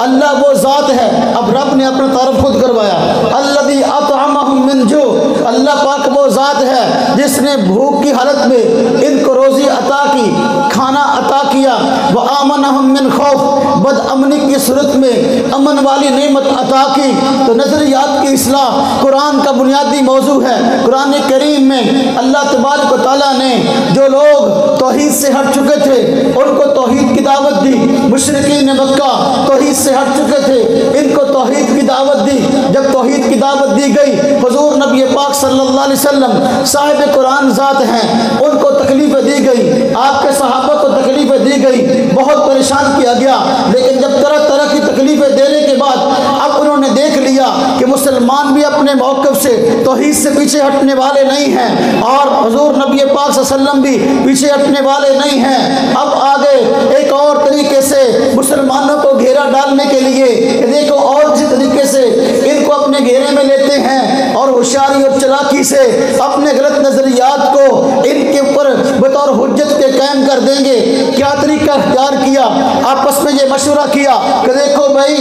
अल्लाह वो ज़ात है। अब रब ने अपना तारफ़ खुद करवाया, अल्लज़ी अतअमहुम मिन जू, अल्लाह पाक वो ज़ात है जिसने भूख की हालत में इनको रोज़ी अता की, खाना अता किया। व आमनहुम मिन खौफ, बदअमनी की सूरत में अमन वाली नेमत अता की। तो नज़रियात की इस्लाह कुरान का बुनियादी मौजू है। कुरान करीम में अल्लाह तबारक व तआला ने जो लोग तौहीद से हट चुके थे उनको तौहीद की दावत दी, मुशरिकीन मक्का तौहीद से हट चुके थे, इनको तौहीद की दावत दी। जब तौहीद की दावत दी गई, हुजूर नबी पाक सल्लल्लाहु अलैहि वसल्लम साहिब कुरान ज़ात हैं, उनको तकलीफ़ें दी गई, आपके सहाबा को तकलीफ़ें दी गई, बहुत परेशान किया गया। लेकिन जब तरह तरह की तकलीफ़ें देने के बाद अब उन्होंने देख लिया कि मुसलमान भी अपने मौक़िफ़ से तौहीद से पीछे हटने वाले नहीं हैं और हुजूर नबी पाक सल्लल्लाहु अलैहि वसल्लम भी पीछे हटने वाले नहीं हैं। अब आगे एक और तरीके से मुसलमानों को घेरा डालने के लिए देखो और किसी तरीके से इनको अपने घेरे में लेते हैं और होशियारी और चालाकी से अपने गलत नज़रियात को इनके ऊपर बतौर हुज्जत के कायम कर देंगे। क्या तरीका इख्तियार किया, आपस में ये मशवरा किया कि देखो भाई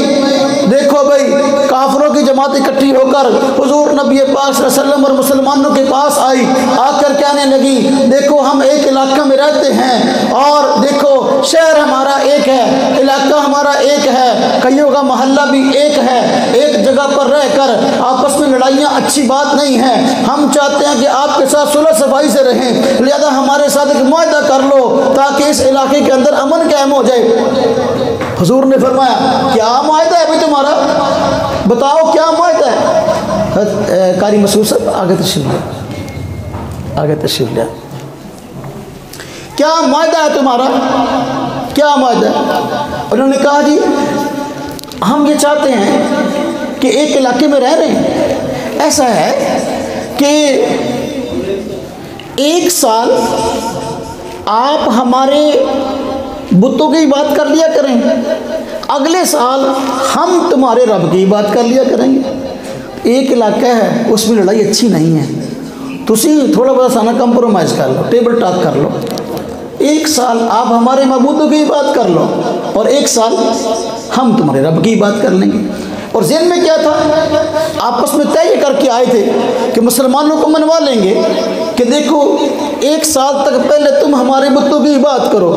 काफिरों की जमात इकट्ठी होकर हुजूर नबी पाक सल्लल्लाहु अलैहि वसल्लम और मुसलमानों के पास आई, आकर कहने लगी देखो हम एक इलाका में रहते हैं और देखो शहर हमारा एक है, इलाका हमारा एक है, कईयों का मोहल्ला भी एक है, एक जगह पर रहकर आपस में लड़ाइयाँ अच्छी बात नहीं है। हम चाहते हैं कि आपके साथ सुलह सफाई से रहें, लिहाजा हमारे साथ एक मुआहदा कर लो ताकि इस इलाके के अंदर अमन कायम हो जाए। हुजूर ने फरमाया क्या मुआहदा है भाई तुम्हारा, बताओ क्या मुआहदा है। कारी मसूद साहब आगे तशरीफ लिया, क्या मुआहदा है तुम्हारा, क्या मुआहदा है। उन्होंने कहा जी हम ये चाहते हैं कि एक इलाके में रह रहे हैं, ऐसा है कि एक साल आप हमारे बुतों की बात कर लिया करें, अगले साल हम तुम्हारे रब की बात कर लिया करेंगे। एक इलाका है उसमें लड़ाई अच्छी नहीं है, तुसी थोड़ा बहुत साना कंप्रोमाइज़ कर लो, टेबल टॉक कर लो। एक साल आप हमारे मबूदों की बात कर लो और एक साल हम तुम्हारे रब की बात कर लेंगे। और ज़हन में क्या था, आपस में तय करके आए थे कि मुसलमानों को मनवा लेंगे कि देखो एक साल तक पहले तुम हमारे बुतों की बात करो,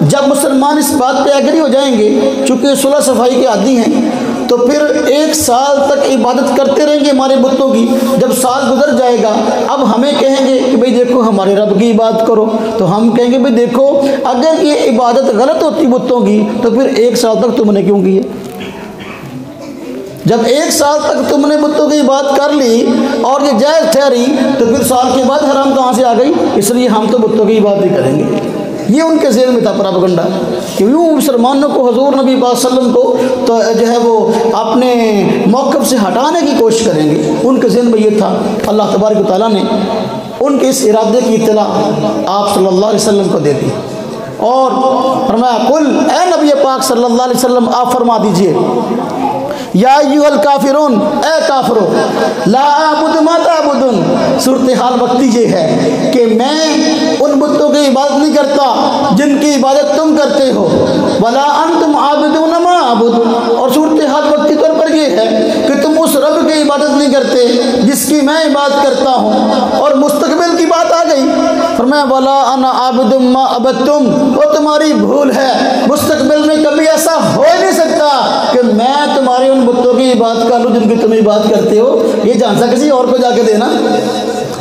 जब मुसलमान इस बात पे एग्री हो जाएंगे, चूँकि सुलह सफाई के आदी हैं, तो फिर एक साल तक इबादत करते रहेंगे हमारे बुतों की। जब साल गुजर जाएगा अब हमें कहेंगे कि भाई देखो हमारे रब की इबादत करो, तो हम कहेंगे भाई देखो अगर ये इबादत गलत होती बुतों की तो फिर एक साल तक तुमने क्यों की है। जब एक साल तक तुमने बुतों की बात कर ली और ये जायज़ ठहरी तो फिर साल के बाद हराम कहाँ से आ गई, इसलिए हम तो बुतों की बात ही करेंगे। ये उनके ज़हन में था प्रोपेगेंडा कि यूँ मुसलमानों को हुजूर नबी पाक सल्लल्लाहु अलैहि वसल्लम को तो जो है वो अपने मौक़िफ़ से हटाने की कोशिश करेंगे, उनके ज़हन में ये था। अल्लाह तबारक व तआला ने उनके इस इरादे की इत्तला आप सल्लल्लाहु अलैहि वसल्लम को दे दी और फरमाया कुल ए नबी पाक सल्लल्लाहु अलैहि वसल्लम आप फरमा दीजिए या अय्युहल काफिरून, ए काफिरो ला अअबुदु मा तअबुदून। सूरत हाल वक्ती ये है कि मैं उन बुतों की इबादत नहीं करता जिनकी इबादत तुम करते हो, वला अंतुम आबिदून मा अअबुदु। और सूरत हाल वक्ती तौर पर यह है कि तुम उस रब की इबादत नहीं करते जिसकी मैं इबादत करता हूँ। और मुस्तकबिल की बात आ गई, फरमाया वला अना आबिदुम मा अबदतुम, वो तुम्हारी भूल है, मुस्तकबिल में कभी ऐसा हो ही नहीं सकता कि मैं तुम्हारे उन बुतों की बात कर लूँ जिनकी तुम बात करते हो, ये जानसा किसी और को जाके देना।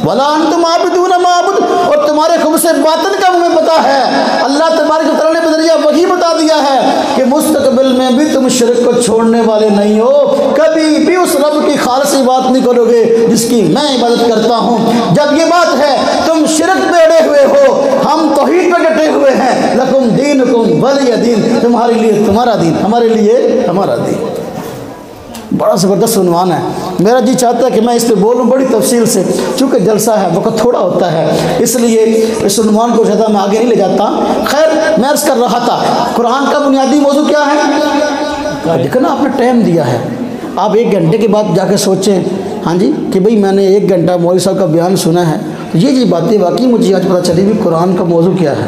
वला अंतुम आबिदून मा अअबुद, और तुम्हारे खुद से बातिन का तुम्हें पता है। अल्लाह तबारक व तआला ने बदरिया वही बता दिया है कि मुस्तकबिल में भी तुम शिरक को छोड़ने वाले नहीं हो, कभी भी उस रब की खालिस इबादत नहीं करोगे जिसकी मैं इबादत करता हूँ। जब ये बात है तुम शिरक पे अड़े हुए हो, हम तौहीद पे वलिय दीन, तुम्हारे लिए तुम्हारा दीन, हमारे लिए हमारा दीन। बड़ा ज़बरदस्त उन्वान है। मेरा जी चाहता है कि मैं इस पर बोलूँ बड़ी तफसील से, चूँकि जलसा है, वक्त थोड़ा होता है, इसलिए इस उन्वान को ज़्यादा मैं आगे नहीं ले जाता। खैर, मैं अर्ज़ कर रहा था कुरान का बुनियादी मौजू क्या है। देखना आपने टाइम दिया है, आप 1 घंटे के बाद जाके सोचें, हाँ जी, कि भाई मैंने 1 घंटा मौलवी साहब का बयान सुना है, तो ये बातें वाकई मुझे आज पता चली भी कुरान का मौजू क्या है,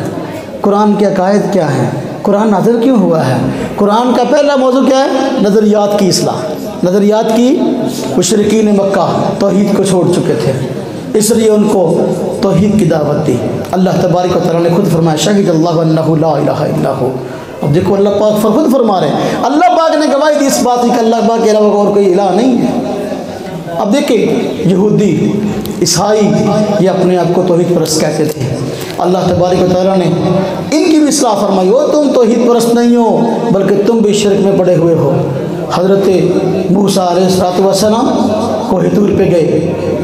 कुरान के अकायद क्या है, कुरान नाज़िल क्यों हुआ है। कुरान का पहला मौजू क्या है, नज़रियात की इस्लाह। नज़रियात की, मुशरिकीन मक्का तौहीद को छोड़ चुके थे, इसलिए उनको तौहीद की दावत दी। अल्लाह तबारक व तआला ने खुद फरमाया शहीद अल्लाहु अन्नहु ला इलाहा इल्ला हु। अब देखो अल्लाह पाक खुद फरमा रहे हैं, अल्लाह पाक ने गवाही दी इस बात की कि अल्लाह पाक के अलावा और कोई इलाह नहीं है। अब देखिए यहूदी ईसाई ये अपने आप को तौहीद परस्त कहते थे, अल्लाह तबारक व तआला ने इनकी भी इस्लाह फरमाई, हो तुम तौहीद परस्त नहीं हो बल्कि तुम भी शिरक में पड़े हुए हो। हज़रत मूसा अलैहिस्सलाम कोह तूर पे गए,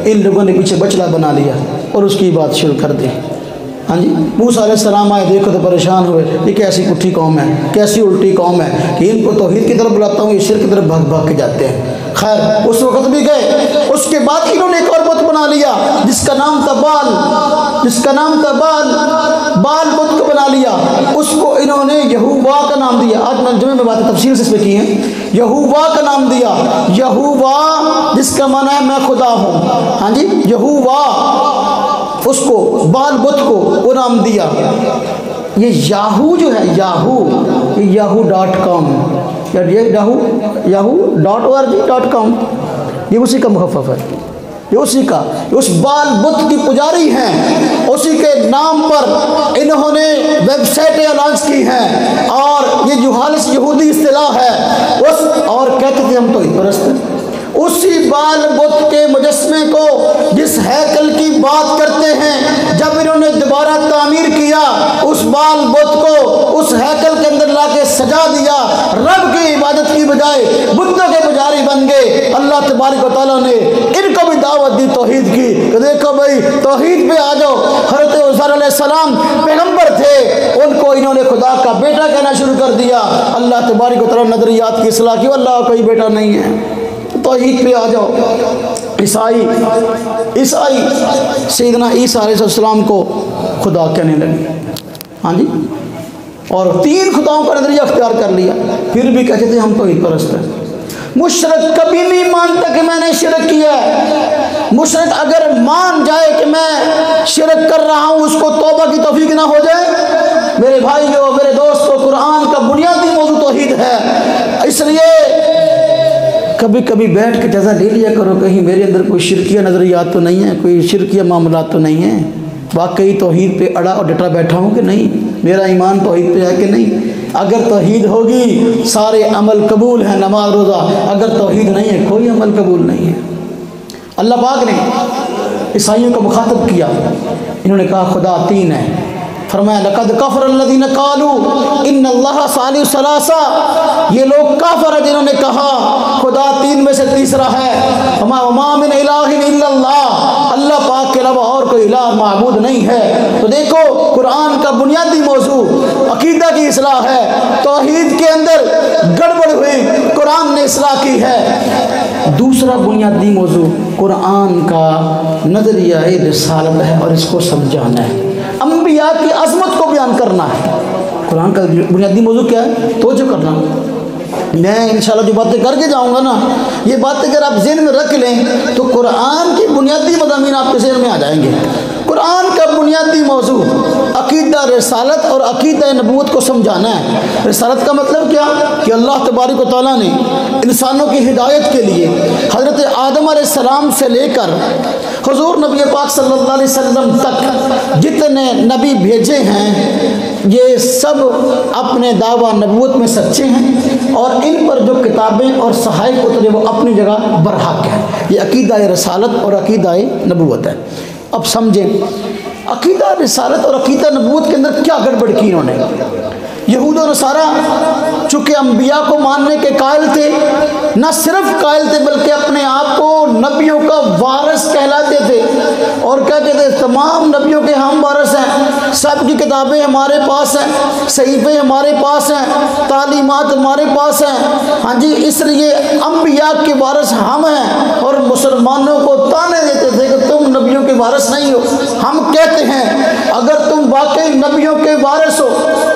इन लोगों ने पीछे बचला बना लिया और उसकी बात शुरू कर दी। हाँ जी, मूसा अलैहिस्सलाम आए, देखो तो परेशान हुए, ये कैसी पुट्ठी कौम है, कैसी उल्टी कौम है कि इनको तौहीद की तरफ बुलाता हूँ, ये शिरक की तरफ भाग भाग के जाते हैं। खैर उस वक़्त भी गए, उसके बाद इन्होंने एक और बुत बना लिया जिसका नाम था बाल, जिसका नाम था बाल बुत को बना लिया, उसको इन्होंने यहूवा का नाम दिया। आज मैं जुमे में बातें तफसील से इसमें की हैं, यहूवा का नाम दिया, यहूवा जिसका माना है मैं खुदा हूँ। हाँ जी, यहूवा, उसको बाल बुत को वो नाम दिया। ये याहू जो है, ये yahoo.com या yahoo.org.com, ये उसी का मुखफ़फ़ है, ये उसी का, उस बाल बुत की पुजारी हैं, उसी के नाम पर इन्होंने वेबसाइटें लॉन्च की हैं और ये जुहालिस यहूदी इस्तिलाह है उस, और कहते थे हम तो परस्त। उसी बाल बुत के मुजस्मे को जिस हैकल की बात करते हैं, जब इन्होंने दोबारा तामीर किया, उस बाल बुत को उस हैकल के अंदर लाके सजा दिया, रब की इबादत की बजाय बुतों के पुजारी बन गए। अल्लाह तबारक व तआला ने इनको भी दावत दी तौहीद की कि देखो भाई तौहीद पे आ जाओ। हज़रत उज़ैर अलैहिस्सलाम पैगंबर थे, उनको इन्होंने खुदा का बेटा कहना शुरू कर दिया। अल्लाह तबारक व तआला नज़रियात की इस्लाह की, अल्लाह का कोई बेटा नहीं है, तौहीद पे आ जाओ। ईसाई सैयदना ईसा अलैहिस्सलाम को खुदा कहने लगे, हाँ जी, और 3 खुदाओं का नजरिया अख्तियार कर लिया, फिर भी कहते थे हम तौहीद परस्त हैं। मुशरिक कभी नहीं मानता कि मैंने शिरक किया है। मुशरिक अगर मान जाए कि मैं शिरक कर रहा हूँ, उसको तौबा की तौफीक ना हो जाए। मेरे भाइयों, मेरे दोस्तों, कुरान का बुनियादी मौजू तौहीद है, इसलिए कभी कभी बैठ के जायज़ा ले लिया करो, कहीं मेरे अंदर कोई शिरकिया नज़रियात तो नहीं है, कोई शिरकिया मामलात तो नहीं है, वाकई तौहीद पे अड़ा और डटा बैठा हूँ कि नहीं, मेरा ईमान तौहीद पे है कि नहीं। अगर तौहीद होगी सारे अमल कबूल हैं, नमाज रोज़ा, अगर तौहीद नहीं है कोई अमल कबूल नहीं है। अल्लाह पाक ने ईसाइयों को मुखातब किया, इन्होंने कहा खुदा 3 है, फरमाया लक़द कफ़र अल्लज़ीना क़ालू इन्नल्लाह सालिसु सलासा, ये लोग काफिर है जिन्होंने कहा खुदा 3 में से तीसरा है। वमा मिन इलाहिन इल्लल्लाह, अल्लाह पाक के अलावा और कोई इलाह माबूद नहीं है। तो देखो कुरान का बुनियादी मौजू अकीदा की इस्लाह है, तौहीद के अंदर गड़बड़ हुई, कुरान ने इस्लाह की है। दूसरा बुनियादी मौजू कुरान का नज़रिया रिसालत है और इसको समझाना है, अंबिया की अज़मत को बयान करना है। कुरान का बुनियादी मौजू क्या है, तो जो करना, मैं इंशाल्लाह जो बातें करके जाऊंगा ना, ये बातें अगर आप ज़हन में रख लें तो कुरान की बुनियादी मज़ामीन आपके ज़हन में आ जाएंगे। कुरान का बुनियादी मौजू अकीदा रिसालत और अकीदा नबूवत को समझाना है। रिसालत का मतलब क्या कि अल्लाह तबारक व तआला ने इंसानों की हिदायत के लिए हज़रत आदम अलैहिस्सलाम से लेकर हुज़ूर नबी पाक सल्लल्लाहु अलैहि वसल्लम तक जितने नबी भेजे हैं, ये सब अपने दावा नबूवत में सच्चे हैं और इन पर जो किताबें और सहायक उतरे वो अपनी जगह बरहक है। ये अकीदा रिसालत और अकीदा नबूवत है। अब समझें अकीदा रिसालत और अकीदा नबूवत के अंदर क्या गड़बड़ की इन्होंने। यहूद और नसारा चूँकि अम्बिया को मानने के कायल थे, न सिर्फ कायल थे बल्कि अपने आप को नबियों का वारिस कहलाते थे और कहते थे तमाम नबियों के हम वारिस हैं, सब की किताबें हमारे पास हैं, सहीफे हमारे पास हैं, तालीमात हमारे पास हैं। हाँ जी, इसलिए अंबिया के वारिस हम हैं। और मुसलमानों को ताने देते थे कि तुम नबियों के वारिस नहीं हो। हम कहते हैं अगर तुम वाकई नबियों के वारिस हो,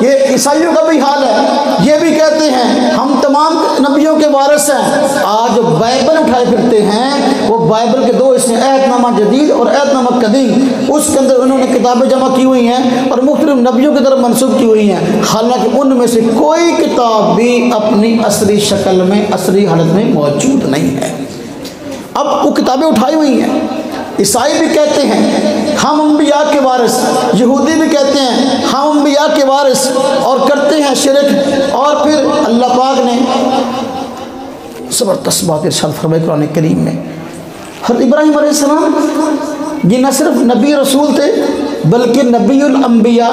ये ईसाइयों का भी हाल है, ये भी कहते हैं हम तमाम नबियों के वारिस हैं। आज बाइबल उठाए फिरते हैं, वो बाइबल के दो हिस्से, अहदनामा जदीद और अहदनामा कदीम, उसके अंदर उन्होंने किताबें जमा की हुई हैं और मुख्तलिफ नबियों की तरफ मंसूब की हुई हैं। हालांकि उनमें से कोई किताब भी अपनी असली शक्ल में, असली हालत में मौजूद नहीं है। अब वो किताबें उठाई हुई हैं। ईसाई भी कहते हैं हम अंबिया के वारिस, यहूदी भी कहते हैं हम अंबिया के वारिस, और करते हैं शिरक। और फिर अल्लाह पाक ने ज़बरदस्त बात इरशाद फरमाई कुरान करीम में, हज़रत इब्राहीम अलैहिस्सलाम ये न सिर्फ नबी रसूल थे बल्कि नबीउल अंबिया,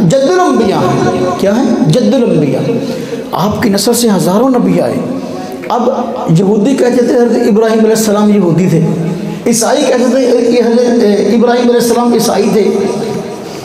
जद्दुल अंबिया हैं। क्या है? जद्दुल अंबिया। आपकी नस्ल से हज़ारों नबी आए। अब यहूदी कहते थे हज़रत इब्राहीम अलैहिस्सलाम यहूदी थे, ईसाई कहते थे कि हज़रत इब्राहीम अलैहिस्सलाम ईसाई थे।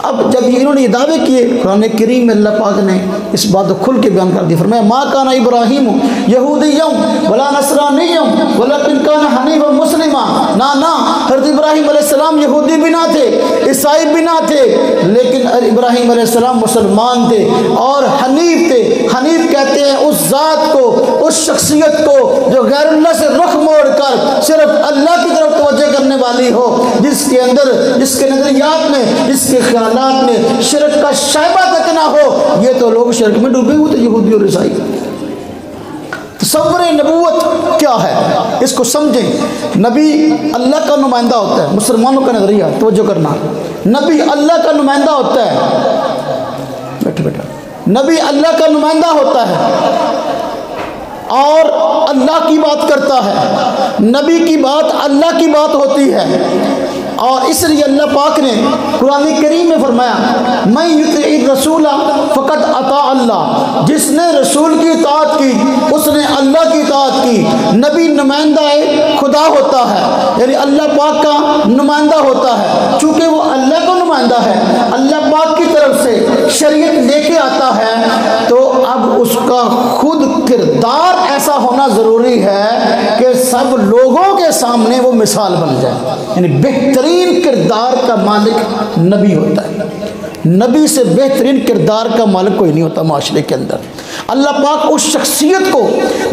अब जब इन्होंने ये दावे किए, कुरान करीम में अल्लाह पाक ने इस बात को खुल के बयान कर दिया। फरमाया मा काना इब्राहीम यहूदिय्यम वला नसरानिय्यम वलाकिन काना हनीफन मुस्लिमा। ना ना, हज़रत इब्राहीम अलैहिस्सलाम यहूदी भी ना थे, ईसाई भी ना थे, लेकिन इब्राहीम अलैहिस्सलाम मुसलमान थे और हनीफ थे। हनीफ कहते हैं उस ज़ात को, उस शख्सियत को जो गैरुल्लाह से रुख मोड़ कर सिर्फ अल्लाह की तरफ तवज्जो करने वाली हो, जिसके अंदर, जिसके नज़रियात में, जिसके ख्यालात में शिरक का शायबा तक ना हो। ये तो लोग शिरक में डूबे हुए थे, यहूदी और ईसाई। तसव्वुर नबूवत क्या है, इसको समझें। नबी अल्लाह का नुमाइंदा होता है, मुसलमानों का नजरिया तवज्जो करना, नबी अल्लाह का नुमाइंदा होता है। बैठो बेटा, नबी अल्लाह का नुमाइंदा होता है और अल्लाह की बात करता है। नबी की बात अल्लाह की बात होती है। और इसलिए अल्लाह पाक ने कुरान करीम में फरमाया मैं युती रसूला फ़क़त अता अल्लाह, जिसने रसूल की इताअत की उसने अल्लाह की इताअत की। नबी नुमाइंदा खुदा होता है, यानी अल्लाह पाक का नुमाइंदा होता है। चूँकि वो अल्लाह का नुमाइंदा है, अल्लाह पाक की तरफ से शरीयत लेके आता है, तो अब उसका खुद किरदार ऐसा होना ज़रूरी है कि सब लोगों के सामने वो मिसाल बन जाए। यानी बेहतरीन किरदार का मालिक नबी होता है। नबी से बेहतरीन किरदार का मालिक कोई नहीं होता माशरे के अंदर। अल्लाह पाक उस शख्सियत को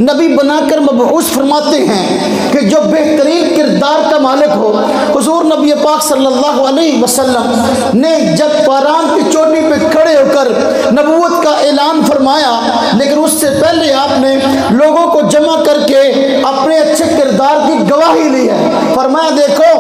नबी बनाकर मबऊस फरमाते हैं कि जो बेहतरीन किरदार का मालिक हो। हुजूर नबी पाक सल्लल्लाहु अलैहि वसल्लम ने जब पारान की चोटी पे खड़े होकर नबूवत का ऐलान फरमाया, लेकिन उससे पहले आपने लोगों को जमा करके अपने अच्छे किरदार की गवाही ली है। फरमाया देखो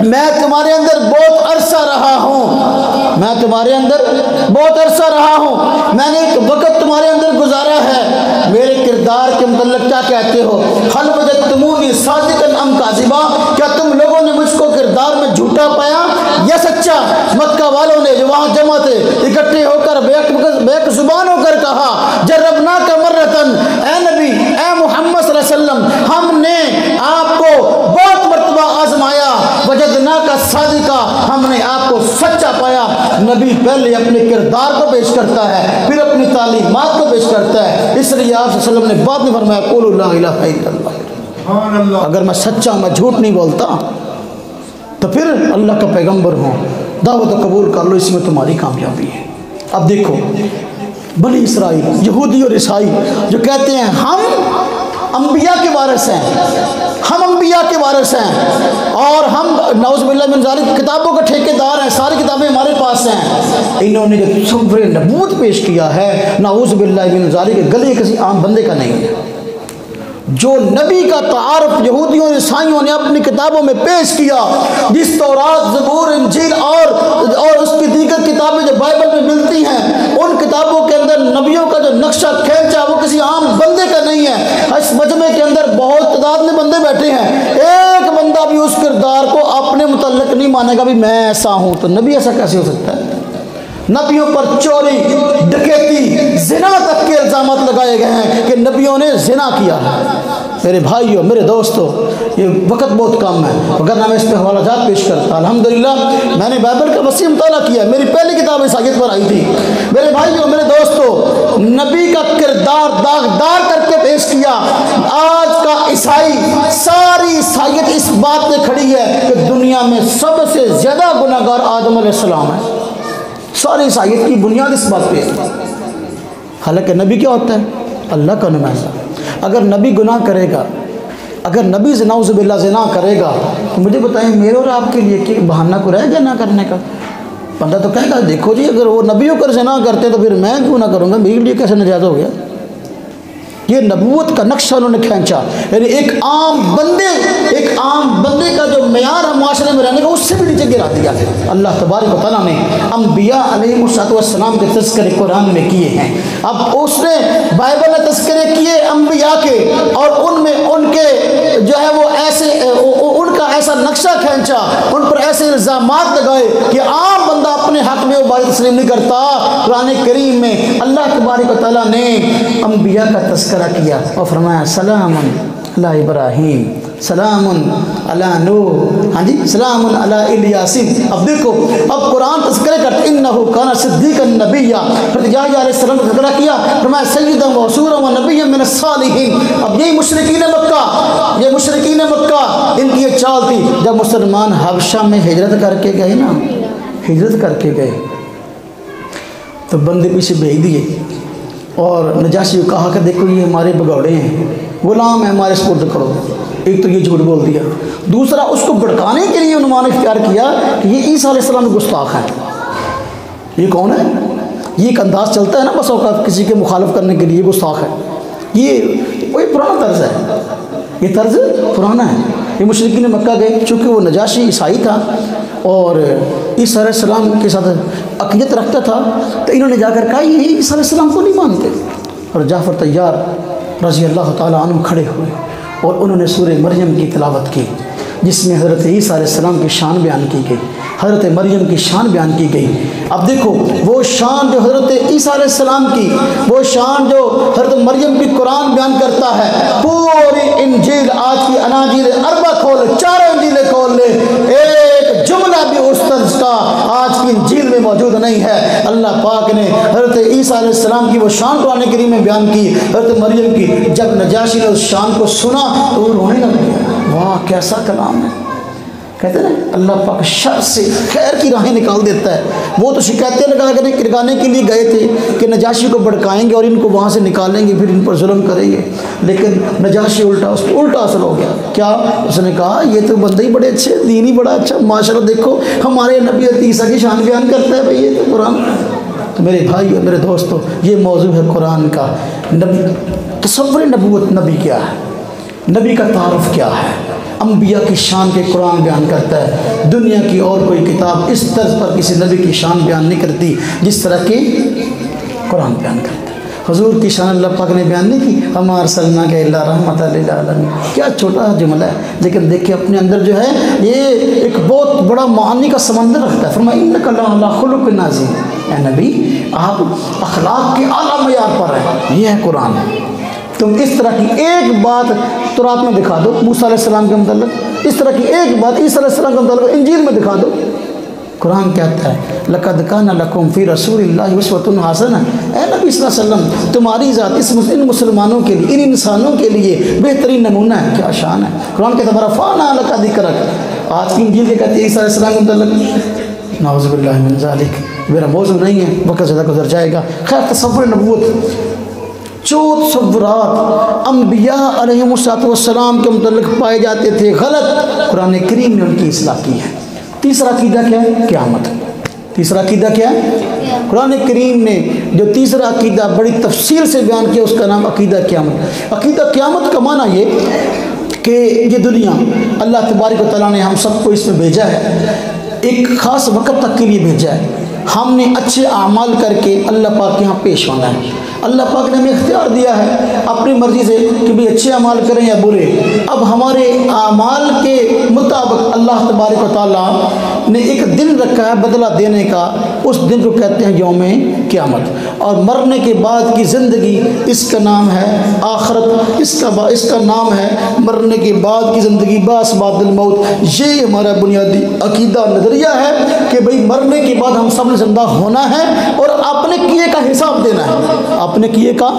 मैं तुम्हारे अंदर बहुत अरसा रहा हूँ, मैं तुम्हारे अंदर बहुत अरसा रहा हूँ, मैंने एक वक़्त तुम्हारे अंदर गुजारा है। मेरे किरदार के मतलब क्या कहते हो? हल वजदतमूनी सादिकन अम काज़िबा, क्या तुम लोगों ने मुझको किरदार में झूठा पाया या सच्चा? मक्का वालों ने जो वहाँ जमा थे इकट्ठे होकर बेक जुबान होकर कहा जर्रबना का मर्रतन, ए नबी, ए मोहम्मद सल्लल्लाहु अलैहि वसल्लम, हमने आपको बहुत मर्तबा आजमाया, वजदना का सादिका, हमने आपको सच्चा पाया। नबी पहले अपने किरदार को पेश करता है, फिर अपनी तालीमात को पेश करता है। इसलिए आप सल्लल्लाहु अलैहि वसल्लम ने बाद में फरमाया क़ुलू ला इलाहा इल्लल्लाह, अगर मैं सच्चा, मैं झूठ नहीं बोलता, तो फिर अल्लाह का पैगंबर हूँ, दावत कबूल कर लो, इसमें तुम्हारी कामयाबी है। अब देखो बनी इसराइल, यहूदी और ईसाई जो कहते हैं हम अंबिया के वारिस हैं, हम अंबिया के वारिस हैं और हम नाउज़ बिल्लाह मिन ज़ालिक किताबों के ठेकेदार हैं, सारी किताबें हमारे पास हैं। इन्होंने जो तसव्वुर नबूवत पेश किया है, नाउज़ बिल्लाह मिन ज़ालिक, गले किसी आम बंदे का नहीं है। जो नबी का तारुफ यहूदियों और ईसाइयों ने अपनी किताबों में पेश किया, जिस तौरात, ज़बूर, इंजील और उसकी दीगर किताबें जो बाइबल में मिलती हैं, उन किताबों के अंदर नबियों का जो नक्शा खींचा वो किसी आम बंदे का नहीं है। इस मजमे के अंदर बहुत तादाद में बंदे बैठे हैं, एक बंदा भी उस किरदार को अपने मुतल्लिक नहीं मानेगा भी मैं ऐसा हूँ। तो नबी ऐसा कैसे हो सकता है? नबियों पर चोरी, डकैती, जिना तक के इल्ज़ामात लगाए गए हैं कि नबियों ने जिना किया है। मेरे भाइयों, मेरे दोस्तों, ये वक्त बहुत कम है, वरना मैं इस पर हवालाजात पेश करता। अल्हम्दुलिल्लाह मैंने बाइबल का वसी मुताला किया, मेरी पहली किताब ईसाईयत पर आई थी। मेरे भाइयों, मेरे दोस्तों, नबी का किरदार दागदार करके पेश किया। आज का ईसाई, सारी ईसाईयत इस बात पे खड़ी है कि दुनिया में सबसे ज़्यादा गुनाहगार आदम अलैहिस्सलाम है। सारी ईसाईयत की बुनियाद इस बात पे है। हालांकि नबी क्या होता है? अल्लाह का नुमाइंदा। अगर नबी गुनाह करेगा, अगर नबी नाउज़ुबिल्लाह ज़िना करेगा, तो मुझे बताएं मेरे और आपके लिए कि बहाना को रह गया ना करने का? बंदा तो कहेगा देखो जी, अगर वो नबी होकर ज़िना करते तो फिर मैं क्यों ना करूँगा, मेरे लिए कैसे नजायज़ हो गया? ये नबूवत का नक्शा उन्होंने खींचा। यानी एक आम बंदे का जो मेयार है माशरे में रहने का, उससे भी नीचे गिरा दिया। अल्लाह तबारक व तआला ने अम्बिया अलैहिस्सलाम के तज़किरे कुरान में किए हैं। अब उसने बाइबल में तज़किरे किए अम्बिया के, और उनमें उनके जो है वो ऐसे उनका ऐसा नक्शा खींचा, उन पर ऐसे इल्ज़ामात लगाए कि आम बंदा अपने हक़ में वो बात तस्लीम नहीं करता। कुरान करीम में अल्लाह तबारक व तआला ने अम्बिया का तज़किरा किया और फरमाया सलामुन अला इब्राहीम, सलामुन अला नूह, हाँ जी, सलामुन अला इलियासीन। अब देखो, अब कुरान तज़किरा करते इन्नहु काना सिद्दीक़न नबिय्या, फिर याहया अलैहिस्सलाम का तज़किरा किया, फरमाया सय्यदन व रसूलन व नबिय्यन मिनस सालिहीन। अब यही मुशरिकीन मक्का, इनकी ये चाल थी। जब मुसलमान हबशा में हिजरत करके गए ना, हिजरत करके गए तो बंदे पीछे भेज दिए और नजाशी को कहा कि देखो ये हमारे भगौड़े हैं, गुलाम है, हमारे सुपुर्द करो। एक तो ये झूठ बोल दिया, दूसरा उसको भड़काने के लिए उन्होंने इख्तियार किया कि ये ईसा अलैहिस्सलाम गुस्ताख है। ये कौन है? ये एक अंदाज़ चलता है ना बस औकात किसी के मुखालफ करने के लिए, गुस्ताख है। ये वही पुराना तर्ज है, ये तर्ज पुराना है। ये मुशरिकीन मक्का गए, चूँकि वो नजाशी ईसाई था और ईसा अलैहिस्सलाम के साथ अक़ीदत रखता था, तो इन्होंने जाकर कहा ये ईसा अलैहिस्सलाम को नहीं मानते। और जाफ़र तैयार रज़ी अल्लाह ताला अन्हु खड़े हुए और उन्होंने सूरह मरियम की तिलावत की, जिसमें हज़रत ईसा अलैहिस्सलाम की शान बयान की गई, हज़रत मरियम की शान बयान की गई। अब देखो वो शान जो हज़रत ईसा अलैहिस्सलाम की, वो शान जो हज़रत मरियम की कुरान बयान करता है। पूरी इंजील, आज की अनाजील अरबा खोल, चारों इंजीलें खोल ले, एक जुमला भी उस तर्ज का आज की इंजील में मौजूद नहीं है। अल्लाह पाक ने हज़रत ईसा अलैहिस्सलाम की वो शान कुरान करीम में बयान की, हज़रत मरियम की। जब नजाशी ने उस शान को सुना तो वो रोने लग गया। वाह कैसा कलाम है! कहते हैं ना अल्लाह पाक शर से खैर की राहें निकाल देता है। वो तो शिकायतें लगाने के लिए गए थे कि नजाशी को भड़काएंगे और इनको वहाँ से निकालेंगे, फिर इन पर जुल्म करेंगे, लेकिन नजाशी उसको उल्टा असर हो गया। क्या उसने कहा? ये तो बंदे ही बड़े अच्छे, दीन ही बड़ा अच्छा, माशाल्लाह देखो हमारे नबी ईसा की शान बयान करता है भाई, ये तो कुरान। तो मेरे भाई और मेरे दोस्तों, ये मौजू है कुरान का। तसव्वुर नबूवत, नबी क्या है, नबी का तारुफ क्या है, अम्बिया की शान के कुरान बयान करता है। दुनिया की और कोई किताब इस तर्ज पर किसी नबी की शान बयान नहीं करती जिस तरह की कुरान बयान करता है। हुजूर की शान अल्लाह पाक ने बयान नहीं की, हमा अरसलना का इल्ला रहमतल लिल आलमीन। क्या छोटा जुमला है, लेकिन देखिए अपने अंदर जो है ये एक बहुत बड़ा मानी का समंदर रखता है। फरमाया इन्नका लअला खुलुक़िन अज़ीम, ए नबी आप अखलाक के आला मयार पर हैं। ये है कुरान। तुम इस तरह की एक बात तौरात में दिखा दो मूसा अलैहिस्सलाम के मतलब, इस तरह की एक बात ईसा अलैहिस्सलाम के मतलब इंजील में दिखा दो। कुरान कहता है लक़द काना लकुम फ़ी रसूलिल्लाहि उस्वतुन हसना, ए नबी सल्लल्लाहु अलैहि वसल्लम तुम्हारी ज़ात इन मुसलमानों के लिए, इन इंसानों के लिए बेहतरीन नमूना है। क्या शान है! कुरान कहता है रफ़अना लका ज़िक्रक। आज की इंजील के कहती है ईसा अलैहिस्सलाम के मतलब, नाउज़ुबिल्लाहि मिन ज़ालिक। मेरा मौज़ू नहीं है, वक्त ज़्यादा गुजर जाएगा। खैर तसव्वुर नबूवत, जो तसव्वुरात अम्बिया अलैहिमुस्सलाम के मुतल्लिक़ पाए जाते थे गलत, कुरान करीम ने उनकी इस्लाह की है। तीसरा अक़ीदा क्या है? क़यामत। तीसरा अक़ीदा क्या है? कुरान करीम ने जो तीसरा अक़ीदा बड़ी तफसील से बयान किया उसका नाम अक़ीदा क़यामत। अक़ीदा क़यामत का माना ये कि ये दुनिया अल्लाह तबारक व तआला ने हम सबको इसमें भेजा है, एक ख़ास वक़्त तक के लिए भेजा है। हमने अच्छे आमाल करके अल्लाह पाक के यहाँ पेश होना है। अल्लाह पाक ने हमें इख्तियार दिया है अपनी मर्ज़ी से कि भाई अच्छे अमाल करें या बुरे। अब हमारे आमाल के मुताबिक अल्लाह तबारक व तआला ने एक दिन रखा है बदला देने का, उस दिन को कहते हैं यौम क़यामत। और मरने के बाद की ज़िंदगी, इसका नाम है आखिरत, इसका नाम है मरने के बाद की ज़िंदगी, बास बादल मौत। ये हमारा बुनियादी अकीदा नज़रिया है कि भाई मरने के बाद हम सब ने ज़िंदा होना है और अपने किए का हिसाब देना है, अपने किए का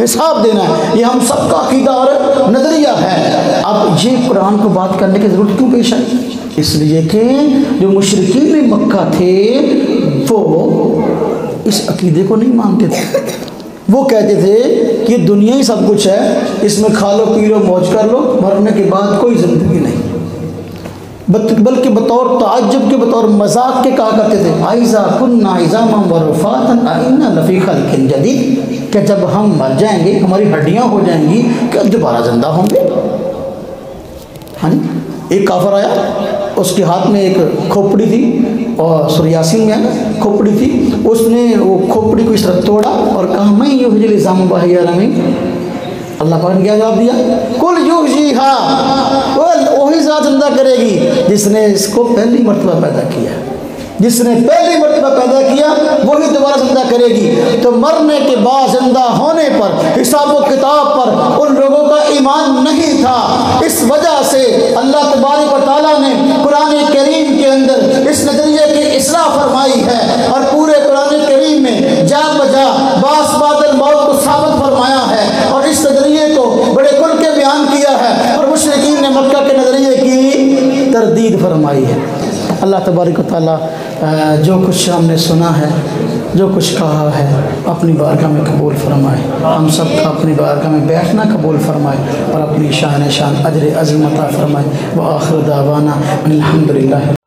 हिसाब देना है। ये हम सबका अकीदा और नज़रिया है। अब ये कुरान को बात करने की ज़रूरत क्यों पेश आई? इसलिए कि जो मुशरिकीन मक्का थे वो इस अकीदे को नहीं मानते थे। वो कहते थे कि दुनिया ही सब कुछ है, इसमें खा लो पी लो मौज कर लो, मरने के बाद कोई ज़िंदगी नहीं। बल्कि बतौर ताज्जुब के, बतौर मजाक के कहा करते थे आइज़ा कुन्ना इज़ामन व रुफ़ातन अइन्ना लफ़ी ख़ल्क़िन जदीद, कि जब हम मर जाएंगे, हमारी हड्डियाँ हो जाएंगी, क्या दोबारा ज़िंदा होंगे? हाँ जी। एक काफर आया, उसके हाथ में एक खोपड़ी थी और सूरह यासीन में है खोपड़ी थी, उसने वो खोपड़ी को इस तरह तोड़ा और कहा मैं युहयिल इज़ाम व हिय रमीम। अल्लाह पाक ने क्या जवाब दिया? कुल युहयिहा, वही ज़ात ज़िंदा करेगी जिसने इसको पहली मर्तबा पैदा किया, जिसने पहली मर्तबा पैदा किया वही दोबारा ज़िंदा करेगी। तो मरने के बाद ज़िंदा होने पर, हिसाब व किताब पर उन लोगों का ईमान नहीं था। इस वजह से अल्लाह तबारक व तआला ने कुरान करीम के अंदर इस नज़रिए की इस्लाह फरमाई है और पूरे कुरान करीम में जा बजा बास बादल मौत को साबित फरमाया है और इस नज़रिए को बड़े खुल के बयान किया है और मुशरिकीन ने मक्का के नज़रिए की तरदीद फरमाई है। अल्लाह तबारक व तआला जो कुछ हमने सुना है, जो कुछ कहा है, अपनी बारगाह में कबूल फरमाए, हम सब का अपनी बारगाह में बैठना कबूल फरमाए और अपनी शान अजर अज़ीम अता फरमाए। व आखिर दावाना अल्हम्दुलिल्लाह।